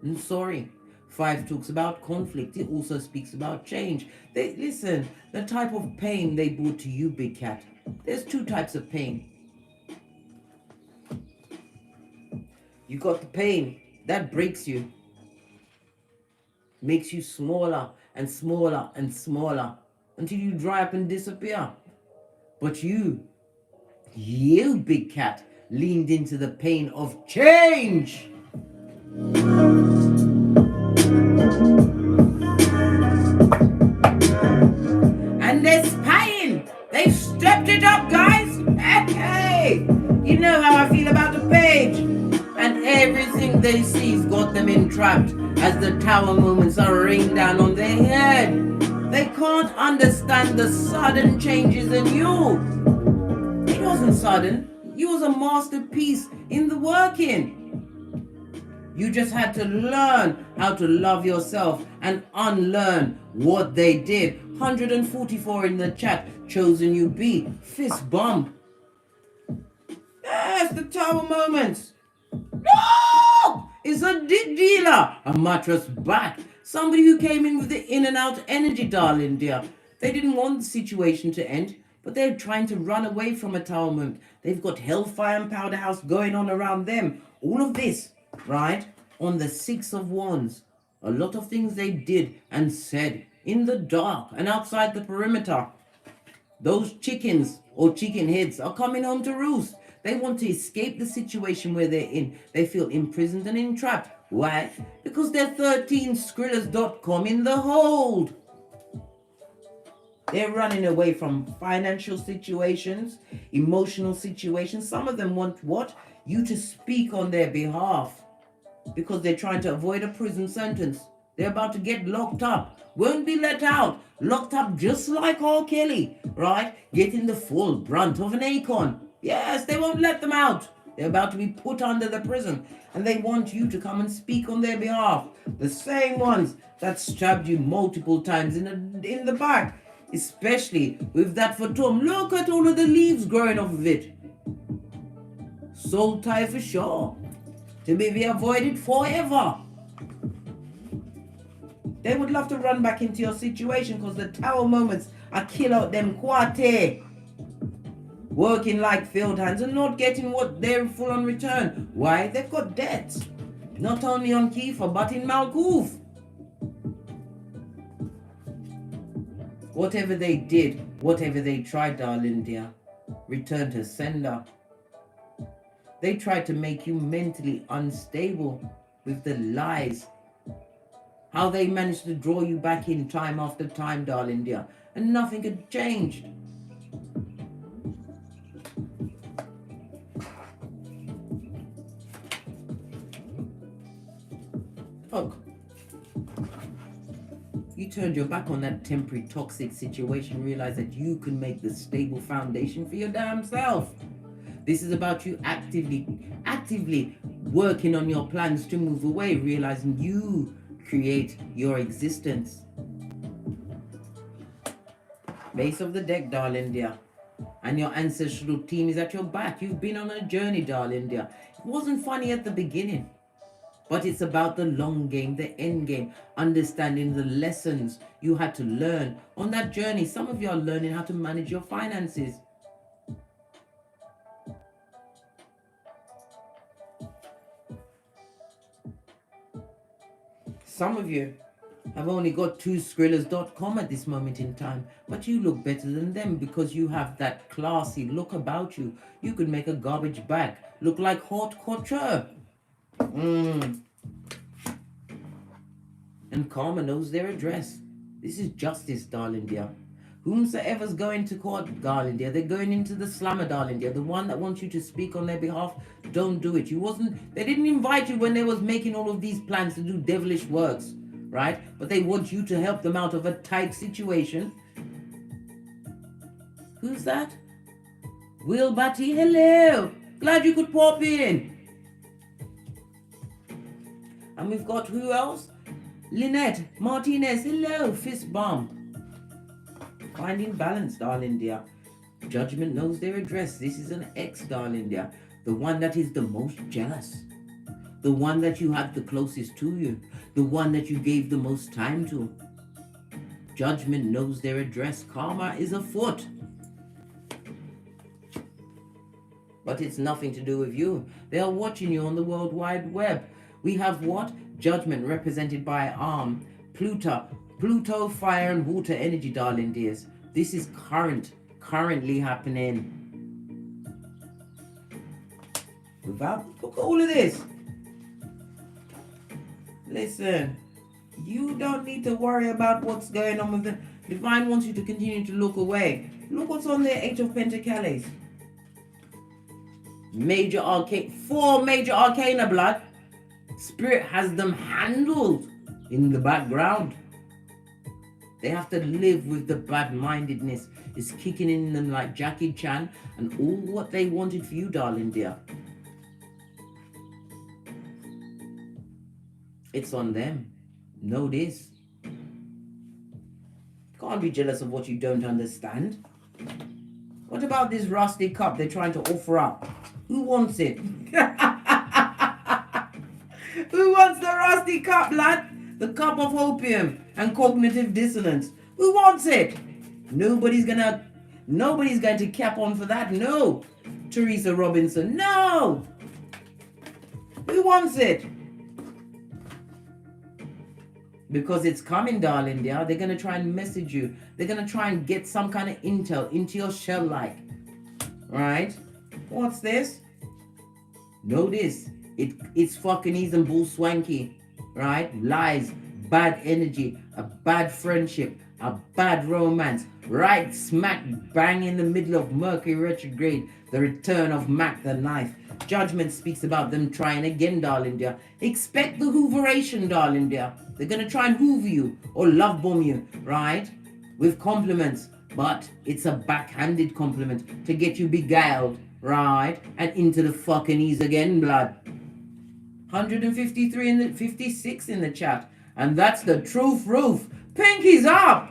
And sorry. 5 talks about conflict. It also speaks about change. Listen, the type of pain they brought to you, Big Cat. There's 2 types of pain. You got the pain that breaks you, makes you smaller and smaller and smaller until you dry up and disappear. But you, Big Cat, leaned into the pain of change. And they're spying. They've stepped it up, guys. Hey, you know how I feel about the page. And everything they see's got them entrapped as the tower moments are rained down on their head. They can't understand the sudden changes in you. It wasn't sudden. You was a masterpiece in the working. You just had to learn how to love yourself and unlearn what they did. 144 in the chat, chosen you be. Fist bump. Yes, the tower moments. No! It's a dealer. A mattress back. Somebody who came in with the in and out energy, darling dear. They didn't want the situation to end, but they're trying to run away from a tower moment. They've got hellfire and powder house going on around them. All of this, right? On the 6 of Wands. A lot of things they did and said in the dark and outside the perimeter. Those chickens or chicken heads are coming home to roost. They want to escape the situation where they're in. They feel imprisoned and entrapped. Why? Because they're 13 skrillers.com in the hold. They're running away from financial situations, emotional situations. Some of them want what? You to speak on their behalf because they're trying to avoid a prison sentence. They're about to get locked up. Won't be let out. Locked up just like R. Kelly, right? Getting the full brunt of an acorn. Yes, they won't let them out. They're about to be put under the prison. And they want you to come and speak on their behalf. The same ones that stabbed you multiple times in the back. Especially with that phantom. Look at all of the leaves growing off of it. Soul tie for sure. To be avoided forever. They would love to run back into your situation because the tower moments are kill out them quarter. Working like field hands and not getting what they're full on return. Why? They've got debts. Not only on Kiefer, but in Malkuth. Whatever they did, whatever they tried, darling dear, return to sender. They tried to make you mentally unstable with the lies. How they managed to draw you back in time after time, darling dear, and nothing had changed. Look, you turned your back on that temporary toxic situation, realized that you can make the stable foundation for your damn self. This is about you actively working on your plans to move away, realizing you create your existence. Base of the deck, darling dear. And your ancestral team is at your back. You've been on a journey, darling dear. It wasn't funny at the beginning. But it's about the long game, the end game, understanding the lessons you had to learn on that journey. Some of you are learning how to manage your finances. Some of you have only got 2 skrillers.com at this moment in time, but you look better than them because you have that classy look about you. You could make a garbage bag look like haute couture. And karma knows their address. This is justice, darling dear. Whomsoever's going to court, darling dear, they're going into the slammer, darling dear. The one that wants you to speak on their behalf, don't do it. They didn't invite you when they was making all of these plans to do devilish works, right? But they want you to help them out of a tight situation. Who's that? Will Batty, hello. Glad you could pop in. And we've got who else? Lynette Martinez, hello. Fist bump. Finding balance, darling dear. Judgment knows their address. This is an ex, darling dear. The one that is the most jealous. The one that you have the closest to you. The one that you gave the most time to. Judgment knows their address. Karma is afoot. But it's nothing to do with you. They are watching you on the World Wide Web. We have what? Judgment represented by Pluto, fire and water energy, darling dears. This is currently happening. Look at all of this. Listen, you don't need to worry about what's going on with the divine. Wants you to continue to look away. Look what's on the 8 of Pentacles. Major arcane, 4 major arcana, blood. Spirit has them handled in the background. They have to live with the bad-mindedness. It's kicking in them like Jackie Chan and all what they wanted for you, darling dear. It's on them. Know this. Can't be jealous of what you don't understand. What about this rusty cup they're trying to offer up? Who wants it? Who wants the rusty cup, lad? The cup of opium and cognitive dissonance. Who wants it? Nobody's going to cap on for that. No. Teresa Robinson. No. Who wants it? Because it's coming, darling dear. They're going to try and message you. They're going to try and get some kind of intel into your shell like. Right? What's this? Know this. It's fucking easy and bull swanky. Right? Lies, bad energy, a bad friendship, a bad romance. Right smack bang in the middle of Mercury retrograde. The return of Mac the Knife. Judgment speaks about them trying again, darling dear. Expect the hooveration, darling dear. They're going to try and hoover you or love bomb you, right? With compliments. But it's a backhanded compliment to get you beguiled, right? And into the fucking ease again, blood. 153 and 56 in the chat. And that's the truth roof. Pinkies up!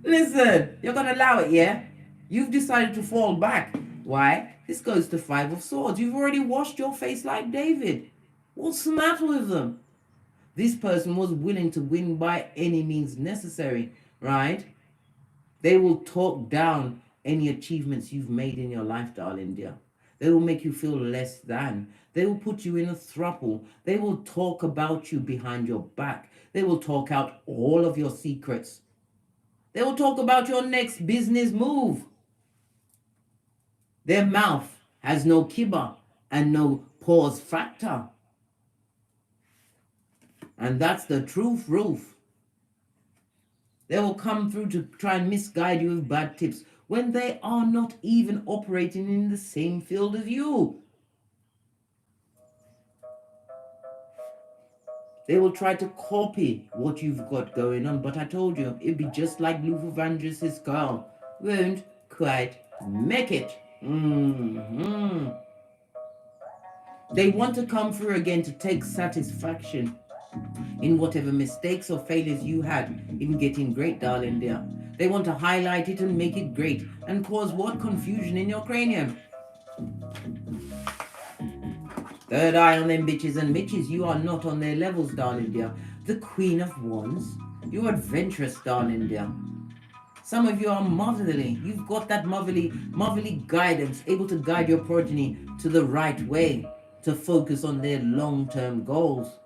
Listen, you're going to allow it, yeah? You've decided to fall back. Why? This goes to 5 of Swords. You've already washed your face like David. What's the matter with them? This person was willing to win by any means necessary, right? They will talk down any achievements you've made in your life, darling dear. They will make you feel less than. They will put you in a throuple. They will talk about you behind your back. They will talk out all of your secrets. They will talk about your next business move. Their mouth has no kiba and no pause factor. And that's the truth roof. They will come through to try and misguide you with bad tips when they are not even operating in the same field as you. They will try to copy what you've got going on, but I told you, it'd be just like Luther Vandross's girl. Won't quite make it. They want to come through again to take satisfaction in whatever mistakes or failures you had in getting great, darling dear. They want to highlight it and make it great and cause what? Confusion in your cranium. Third eye on them bitches and mitches. You are not on their levels, darling dear. The Queen of Wands. You're adventurous, darling dear. Some of you are motherly. You've got that motherly guidance, able to guide your progeny to the right way, to focus on their long-term goals.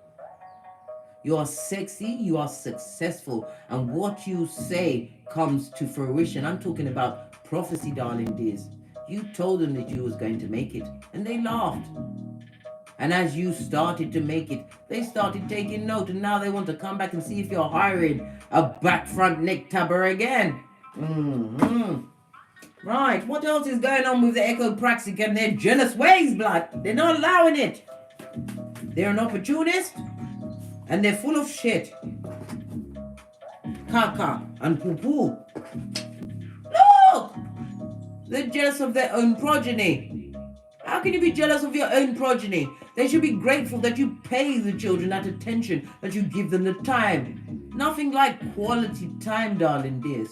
You are sexy, you are successful, and what you say comes to fruition. I'm talking about prophecy, darling dears. You told them that you was going to make it, and they laughed. And as you started to make it, they started taking note, and now they want to come back and see if you're hiring a back front neck tabber again. Right, what else is going on with the echopraxic and their jealous ways, blood? They're not allowing it. They're an opportunist, and they're full of shit. Caca and poo-poo. Look! They're jealous of their own progeny. How can you be jealous of your own progeny? They should be grateful that you pay the children that attention, that you give them the time. Nothing like quality time, darling dears.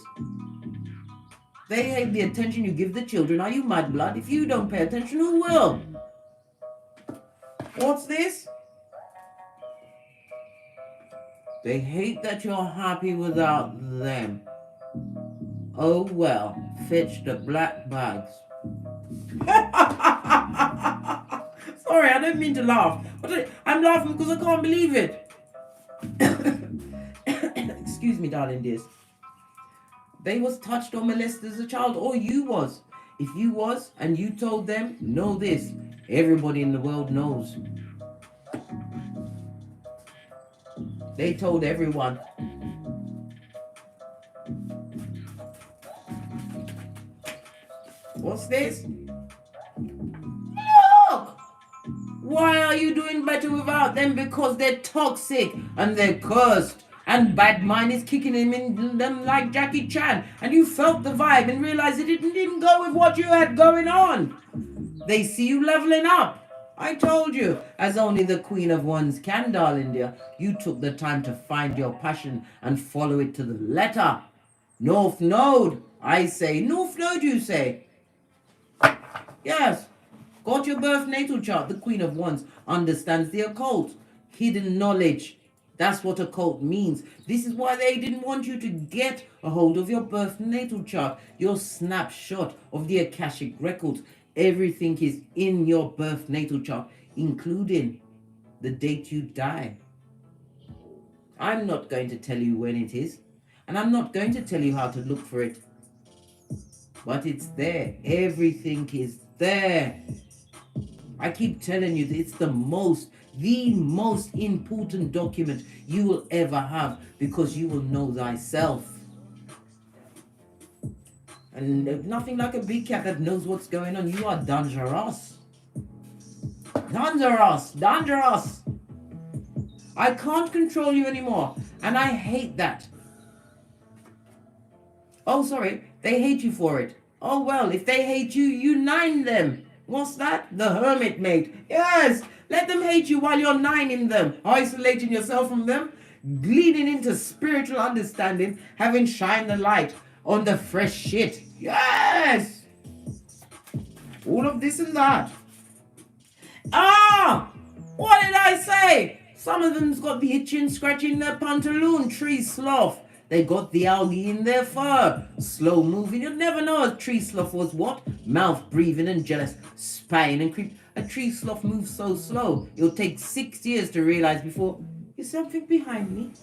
They hate the attention you give the children. Are you mad, blood? If you don't pay attention, who will? What's this? They hate that you're happy without them. Oh well, fetch the black bags. Sorry, I don't mean to laugh, but I'm laughing because I can't believe it. Excuse me, darling dears. They was touched or molested as a child, or you was. If you was and you told them, know this, everybody in the world knows. They told everyone. What's this? Look! Why are you doing better without them? Because they're toxic and they're cursed. And bad mind is kicking him in them like Jackie Chan. And you felt the vibe and realized it didn't go with what you had going on. They see you leveling up. I told you, as only the Queen of Wands can, darling dear. You took the time to find your passion and follow it to the letter. North Node, I say. North Node, you say. Yes. Got your birth natal chart. The Queen of Wands understands the occult. Hidden knowledge. That's what occult means. This is why they didn't want you to get a hold of your birth natal chart, your snapshot of the Akashic records. Everything is in your birth natal chart, including the date you die. I'm not going to tell you when it is, and I'm not going to tell you how to look for it. But it's there. Everything is there. I keep telling you that it's the most important document you will ever have, because you will know thyself. And there's nothing like a big cat that knows what's going on. You are dangerous. Dangerous. I can't control you anymore, and I hate that. Oh, sorry, they hate you for it. Oh, well, if they hate you, unite them. What's that? The hermit mate. Yes, let them hate you while you're nining them, isolating yourself from them, leading into spiritual understanding, having shined the light on the fresh shit. Yes! All of this and that. Ah! What did I say? Some of them's got the itching, scratching their pantaloon, tree sloth. They got the algae in their fur. Slow moving. You'd never know a tree sloth was what? Mouth breathing and jealous, spying and creep. A tree sloth moves so slow, it'll take 6 years to realize before. Is something behind me?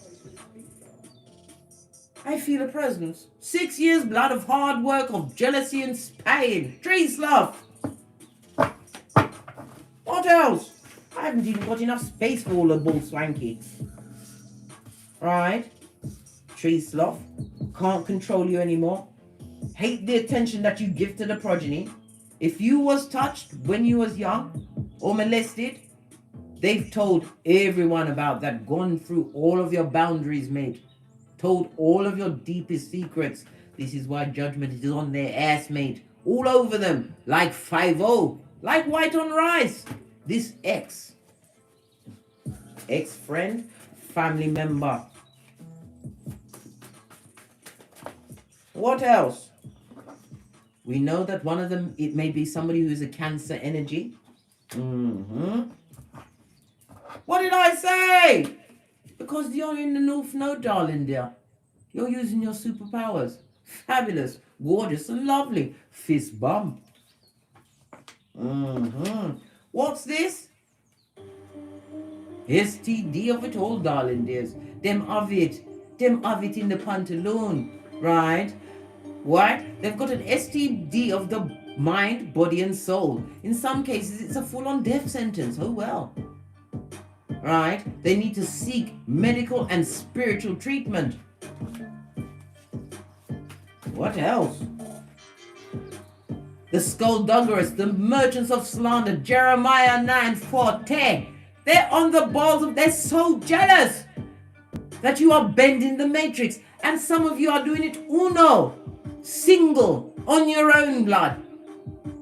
I feel a presence. 6 years blood of hard work, of jealousy and spying. Tree sloth. What else? I haven't even got enough space for all the bull swanky. Right? Tree sloth. Can't control you anymore. Hate the attention that you give to the progeny. If you was touched when you was young or molested, they've told everyone about that, gone through all of your boundaries, mate. Told all of your deepest secrets. This is why judgment is on their ass, mate. All over them, like 5-0, like white on rice. This ex-friend, family member. What else? We know that one of them, it may be somebody who is a Cancer energy. What did I say? Because you're in the North Node, darling dear. You're using your superpowers. Fabulous, gorgeous, and lovely. Fist bump. What's this? STD of it all, darling dears. Them of it in the pantaloon, right? What? They've got an STD of the mind, body, and soul. In some cases, it's a full-on death sentence. Oh well. Right? They need to seek medical and spiritual treatment. What else? The skullduggerers, the merchants of slander, Jeremiah 9:4. They're on the balls of, they're so jealous that you are bending the matrix. And some of you are doing it uno, single, on your own blood.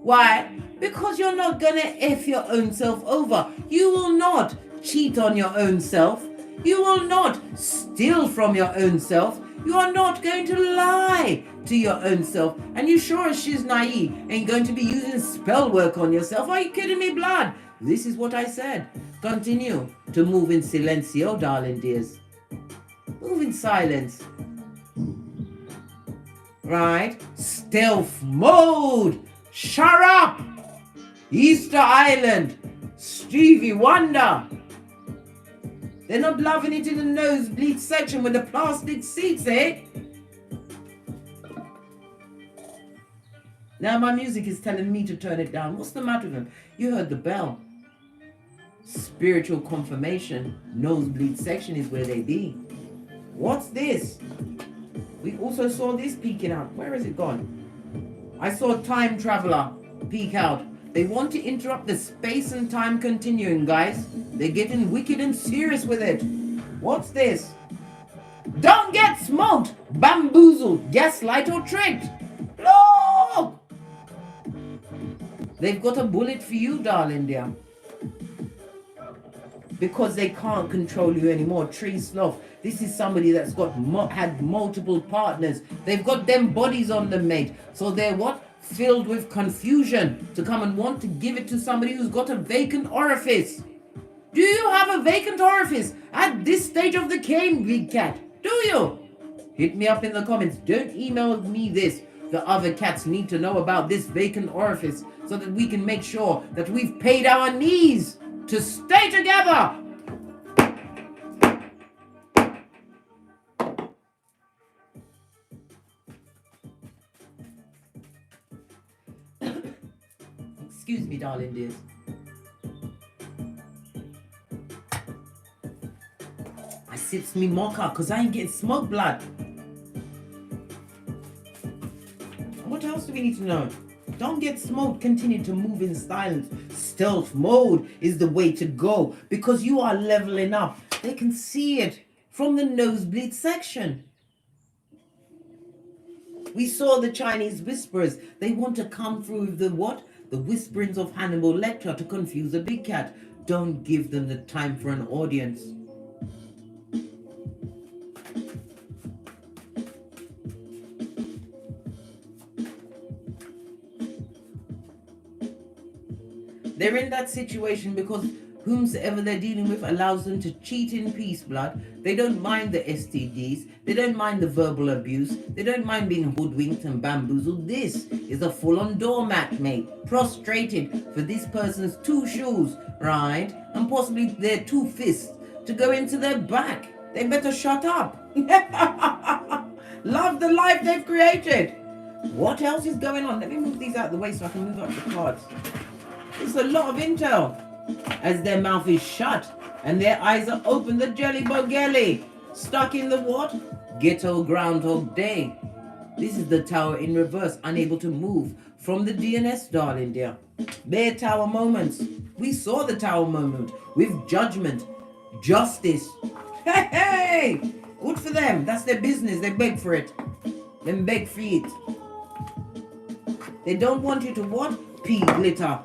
Why? Because you're not going to F your own self over. You will not cheat on your own self. You will not steal from your own self. You are not going to lie to your own self. And you sure as she's naive ain't going to be using spell work on yourself. Are you kidding me, blood? This is what I said. Continue to move in silencio, darling dears. Move in silence. Right? Stealth mode. Shut up. Easter Island. Stevie Wonder. They're not loving it in the nosebleed section with the plastic seats, eh? Now my music is telling me to turn it down. What's the matter with them? You heard the bell. Spiritual confirmation. Nosebleed section is where they be. What's this? We also saw this peeking out. Where is it gone? I saw Time Traveler peek out. They want to interrupt the space and time continuum, guys. They're getting wicked and serious with it. What's this? Don't get smoked, bamboozled, gaslight or tricked. Look! They've got a bullet for you, darling dear. Because they can't control you anymore. Tree sloth. This is somebody that's got had multiple partners. They've got them bodies on them, mate. So they're what? Filled with confusion to come and want to give it to somebody who's got a vacant orifice. Do you have a vacant orifice at this stage of the game, big cat? Do you? Hit me up in the comments. Don't email me this. The other cats need to know about this vacant orifice so that we can make sure that we've paid our knees to stay together. Excuse me, darling dears. I sips me mocha because I ain't getting smoke blood. What else do we need to know? Don't get smoked. Continue to move in silence. Stealth mode is the way to go because you are leveling up. They can see it from the nosebleed section. We saw the Chinese whisperers. They want to come through with the what? The whisperings of Hannibal Lecter to confuse a big cat. Don't give them the time for an audience. They're in that situation because whomsoever they're dealing with allows them to cheat in peace, blood. They don't mind the STDs. They don't mind the verbal abuse. They don't mind being hoodwinked and bamboozled. This is a full-on doormat, mate. Prostrated for this person's two shoes, right? And possibly their two fists to go into their back. They better shut up. Love the life they've created. What else is going on? Let me move these out of the way so I can move up the cards. It's a lot of intel. As their mouth is shut and their eyes are open, the jelly bogelly stuck in the what? Ghetto Groundhog Day. This is the tower in reverse, unable to move from the DNS, darling dear. Their tower moments. We saw the tower moment with judgment, justice. Hey, hey! Good for them. That's their business. They beg for it. Them beg for it. They don't want you to what? Pee, glitter,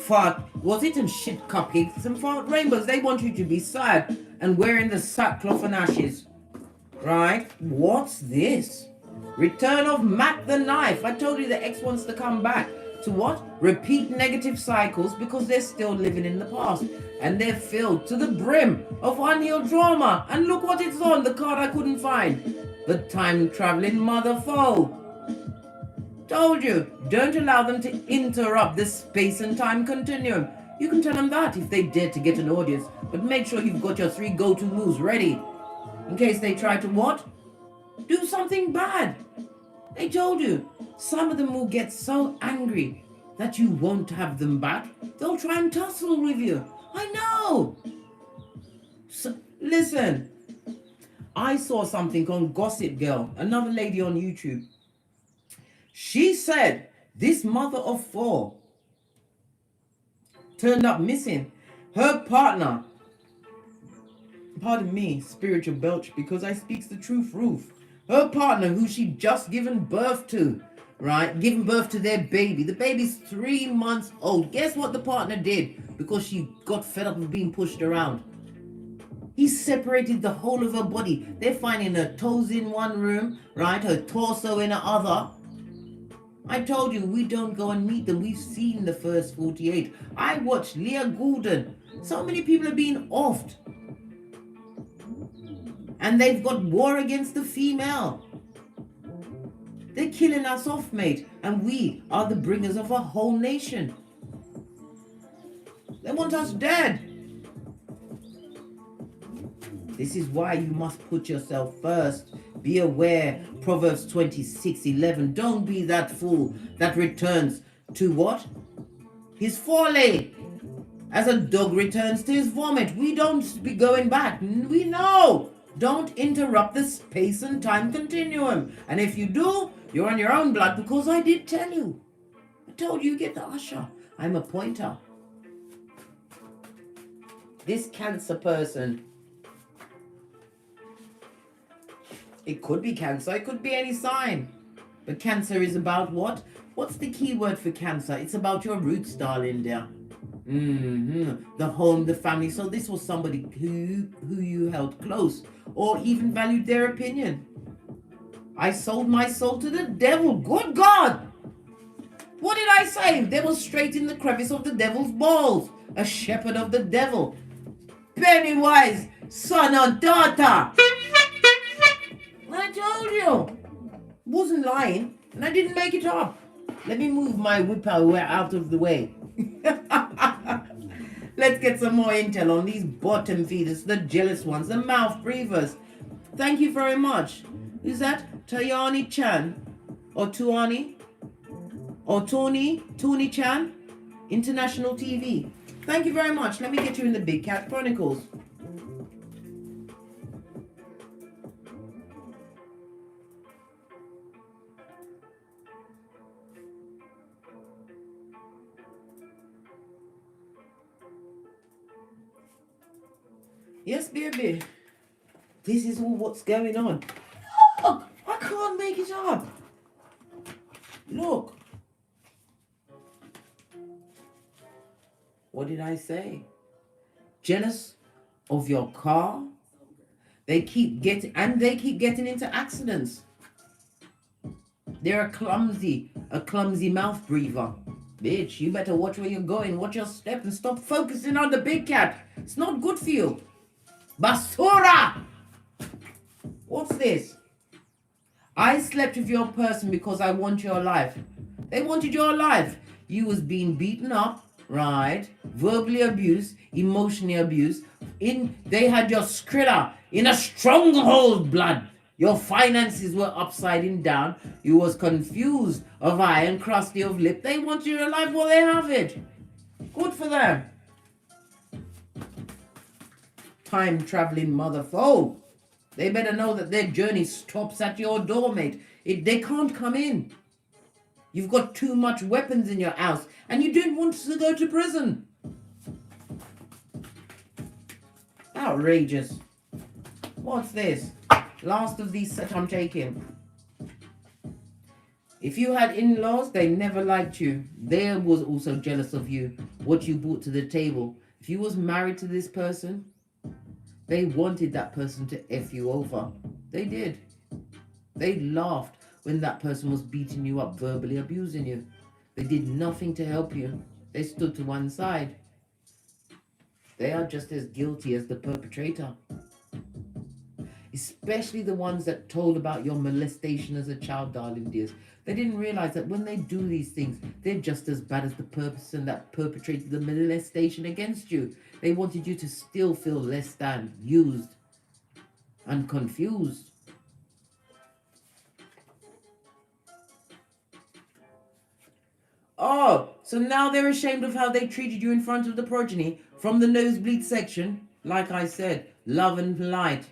fart, was it, and shit cupcakes and fart rainbows. They want you to be sad and wearing the sackcloth and ashes. Right? What's this? Return of Matt the Knife. I told you the ex wants to come back to what? Repeat negative cycles because they're still living in the past. And they're filled to the brim of unhealed trauma. And look what it's on, the card I couldn't find. The time-traveling mother foe. Told you, don't allow them to interrupt the space and time continuum. You can tell them that if they dare to get an audience, but make sure you've got your 3 go-to moves ready. In case they try to what? Do something bad. They told you, some of them will get so angry that you won't have them back, they'll try and tussle with you. I know. So, listen, I saw something on Gossip Girl, another lady on YouTube. She said this mother of 4 turned up missing. Her partner, pardon me, spiritual belch, because I speaks the truth, Ruth. Her partner, who she just given birth to, right? Given birth to their baby. The baby's 3 months old. Guess what the partner did? Because she got fed up of being pushed around. He separated the whole of her body. They're finding her toes in one room, right? Her torso in the other. I told you, we don't go and meet them. We've seen the first 48. I watched Leah Goulden. So many people are being offed. And they've got war against the female. They're killing us off, mate. And we are the bringers of a whole nation. They want us dead. This is why you must put yourself first. Be aware. Proverbs 26:11. Don't be that fool that returns to what? His folly. As a dog returns to his vomit. We don't be going back. We know. Don't interrupt the space and time continuum. And if you do, you're on your own blood, because I did tell you. I told you get the usher. I'm a pointer. This Cancer person, it could be Cancer, it could be any sign. But Cancer is about what? What's the key word for Cancer? It's about your roots, darling dear. The home, the family. So this was somebody who you held close or even valued their opinion. I sold my soul to the devil. Good God! What did I say? They were straight in the crevice of the devil's balls. A shepherd of the devil. Pennywise, son or daughter. I told you. Wasn't lying, and I didn't make it up. Let me move my whip out of the way. Let's get some more intel on these bottom feeders, the jealous ones, the mouth breathers. Thank you very much. Is that Tayani Chan or Tuani or Tony Chan, International TV? Thank you very much. Let me get you in the Big Cat Chronicles. Yes, baby. This is all what's going on. Look, I can't make it up. Look. What did I say? Jealous of your car. They keep getting into accidents. They're a clumsy mouth breather. Bitch, you better watch where you're going, watch your step, and stop focusing on the big cat. It's not good for you. Basura! What's this? I slept with your person because I want your life. They wanted your life. You was being beaten up, right? Verbally abused, emotionally abused. They had your skrilla in a stronghold blood. Your finances were upside down. You was confused of eye and crusty of lip. They want you alive while they have it. Good for them. Time traveling motherfucker. They better know that their journey stops at your door, mate. They can't come in. You've got too much weapons in your house and you don't want to go to prison. Outrageous. What's this? Last of these set I'm taking. If you had in-laws, they never liked you. They was also jealous of you, what you brought to the table. If you was married to this person, they wanted that person to F you over. They did. They laughed when that person was beating you up, verbally abusing you. They did nothing to help you. They stood to one side. They are just as guilty as the perpetrator. Especially the ones that told about your molestation as a child, darling dears. They didn't realize that when they do these things, they're just as bad as the person that perpetrated the molestation against you. They wanted you to still feel less than, used, and confused. Oh, So now they're ashamed of how they treated you in front of the progeny from the nosebleed section. Like I said, love and light.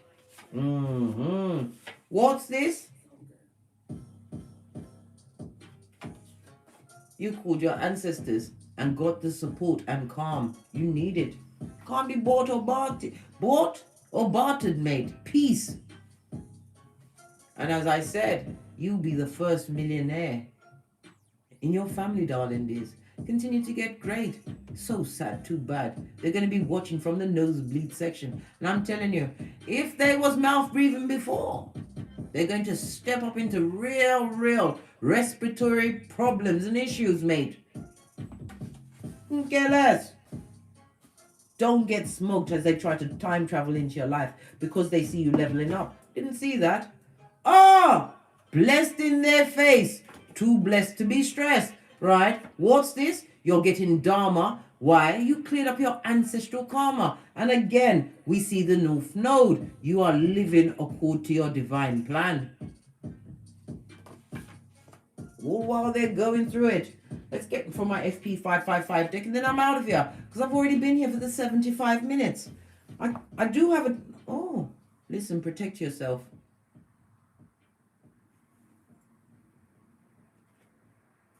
What's this? You called your ancestors and got the support and calm you needed. Can't be bought or bartered. Bought or bartered, mate. Peace. And as I said, you'll be the first millionaire in your family, darling dears. Continue to get great. So sad, too bad. They're going to be watching from the nosebleed section. And I'm telling you, if they was mouth breathing before, they're going to step up into real respiratory problems and issues, mate. Get less. Don't get smoked as they try to time travel into your life because they see you leveling up. Didn't see that? Oh, blessed in their face. Too blessed to be stressed, right? What's this? You're getting Dharma. Why? You cleared up your ancestral karma. And again, we see the North Node. You are living according to your divine plan. Well, while they're going through it, let's get from my FP555 deck and then I'm out of here because I've already been here for the 75 minutes. I do have a... Oh, listen, protect yourself.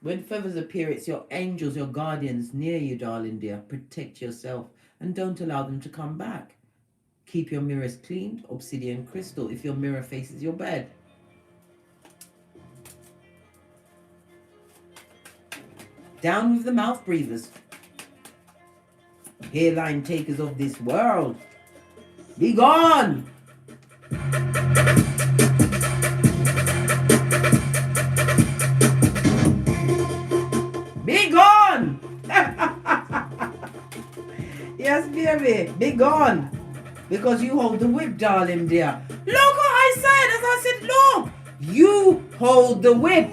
When feathers appear, it's your angels, your guardians near you, darling dear. Protect yourself and don't allow them to come back. Keep your mirrors cleaned, obsidian crystal, if your mirror faces your bed. Down with the mouth breathers. Hairline takers of this world. Be gone! Be gone! Yes, baby, be gone. Because you hold the whip, darling dear. Look what I said, as I said, look! You hold the whip.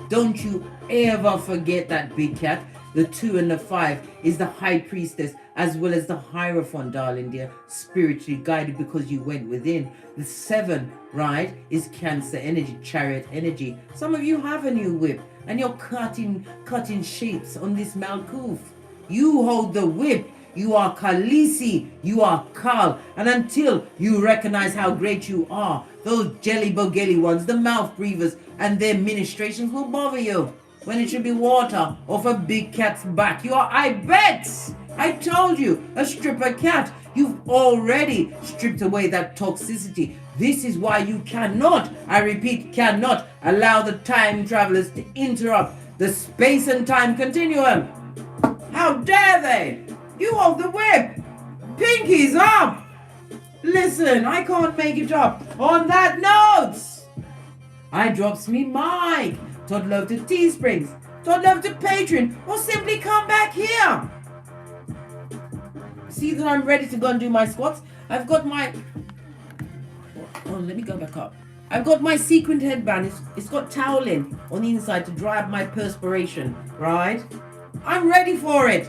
Don't you ever forget that, big cat. The 2 and the 5 is the high priestess as well as the Hierophant, darling dear, spiritually guided because you went within. The 7, right, is Cancer energy, Chariot energy. Some of you have a new whip and you're cutting shapes on this Malkuth. You hold the whip. You are Khaleesi, you are Kal, and until you recognize how great you are, those jelly bogelly ones, the mouth breathers, and their ministrations will bother you when it should be water off a big cat's back. You are Ibex. I told you, a stripper cat. You've already stripped away that toxicity. This is why you cannot, I repeat, cannot allow the time travelers to interrupt the space and time continuum. How dare they? You hold the whip. Pinky's up. Listen, I can't make it up. On that note, I drops me mic. Todd love to Teesprings. Todd love to Patreon. Or simply come back here. See that I'm ready to go and do my squats. I've got my... Oh, let me go back up. I've got my sequined headband. It's got toweling on the inside to dry up my perspiration, right? I'm ready for it.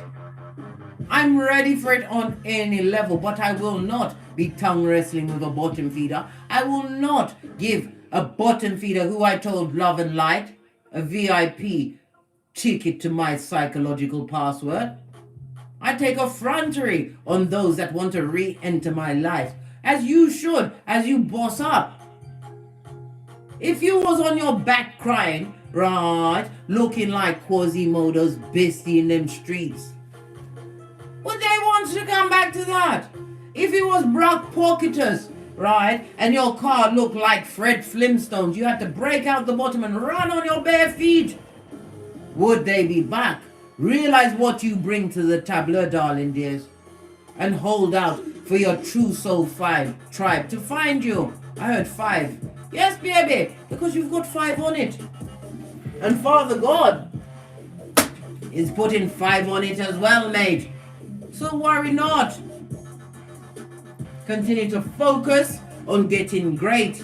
I'm ready for it on any level, but I will not be tongue wrestling with a bottom feeder. I will not give a bottom feeder who I told love and light a VIP ticket to my psychological password. I take effrontery on those that want to re-enter my life, as you should, as you boss up. If you was on your back crying, right, looking like Quasimodo's bestie in them streets, would they want to come back to that? If it was Brock Pocketus, right, and your car looked like Fred Flintstone's, you had to break out the bottom and run on your bare feet, would they be back? Realize what you bring to the tableau, darling dears, and hold out for your true soul 5 tribe to find you. I heard 5. Yes, baby, because you've got 5 on it. And Father God is putting 5 on it as well, mate. So worry not. Continue to focus on getting great.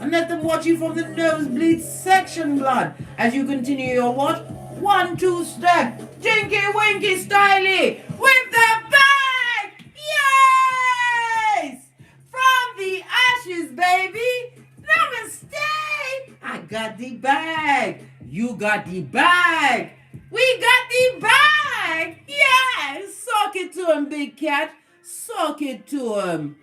And let them watch you from the nosebleed section, blood, as you continue your what? 1-2 step. Tinky winky styly. With the bag. Yes! From the ashes, baby. Namaste. I got the bag. You got the bag. We got the bag. Yes. Suck it to him, big cat. Suck it to him.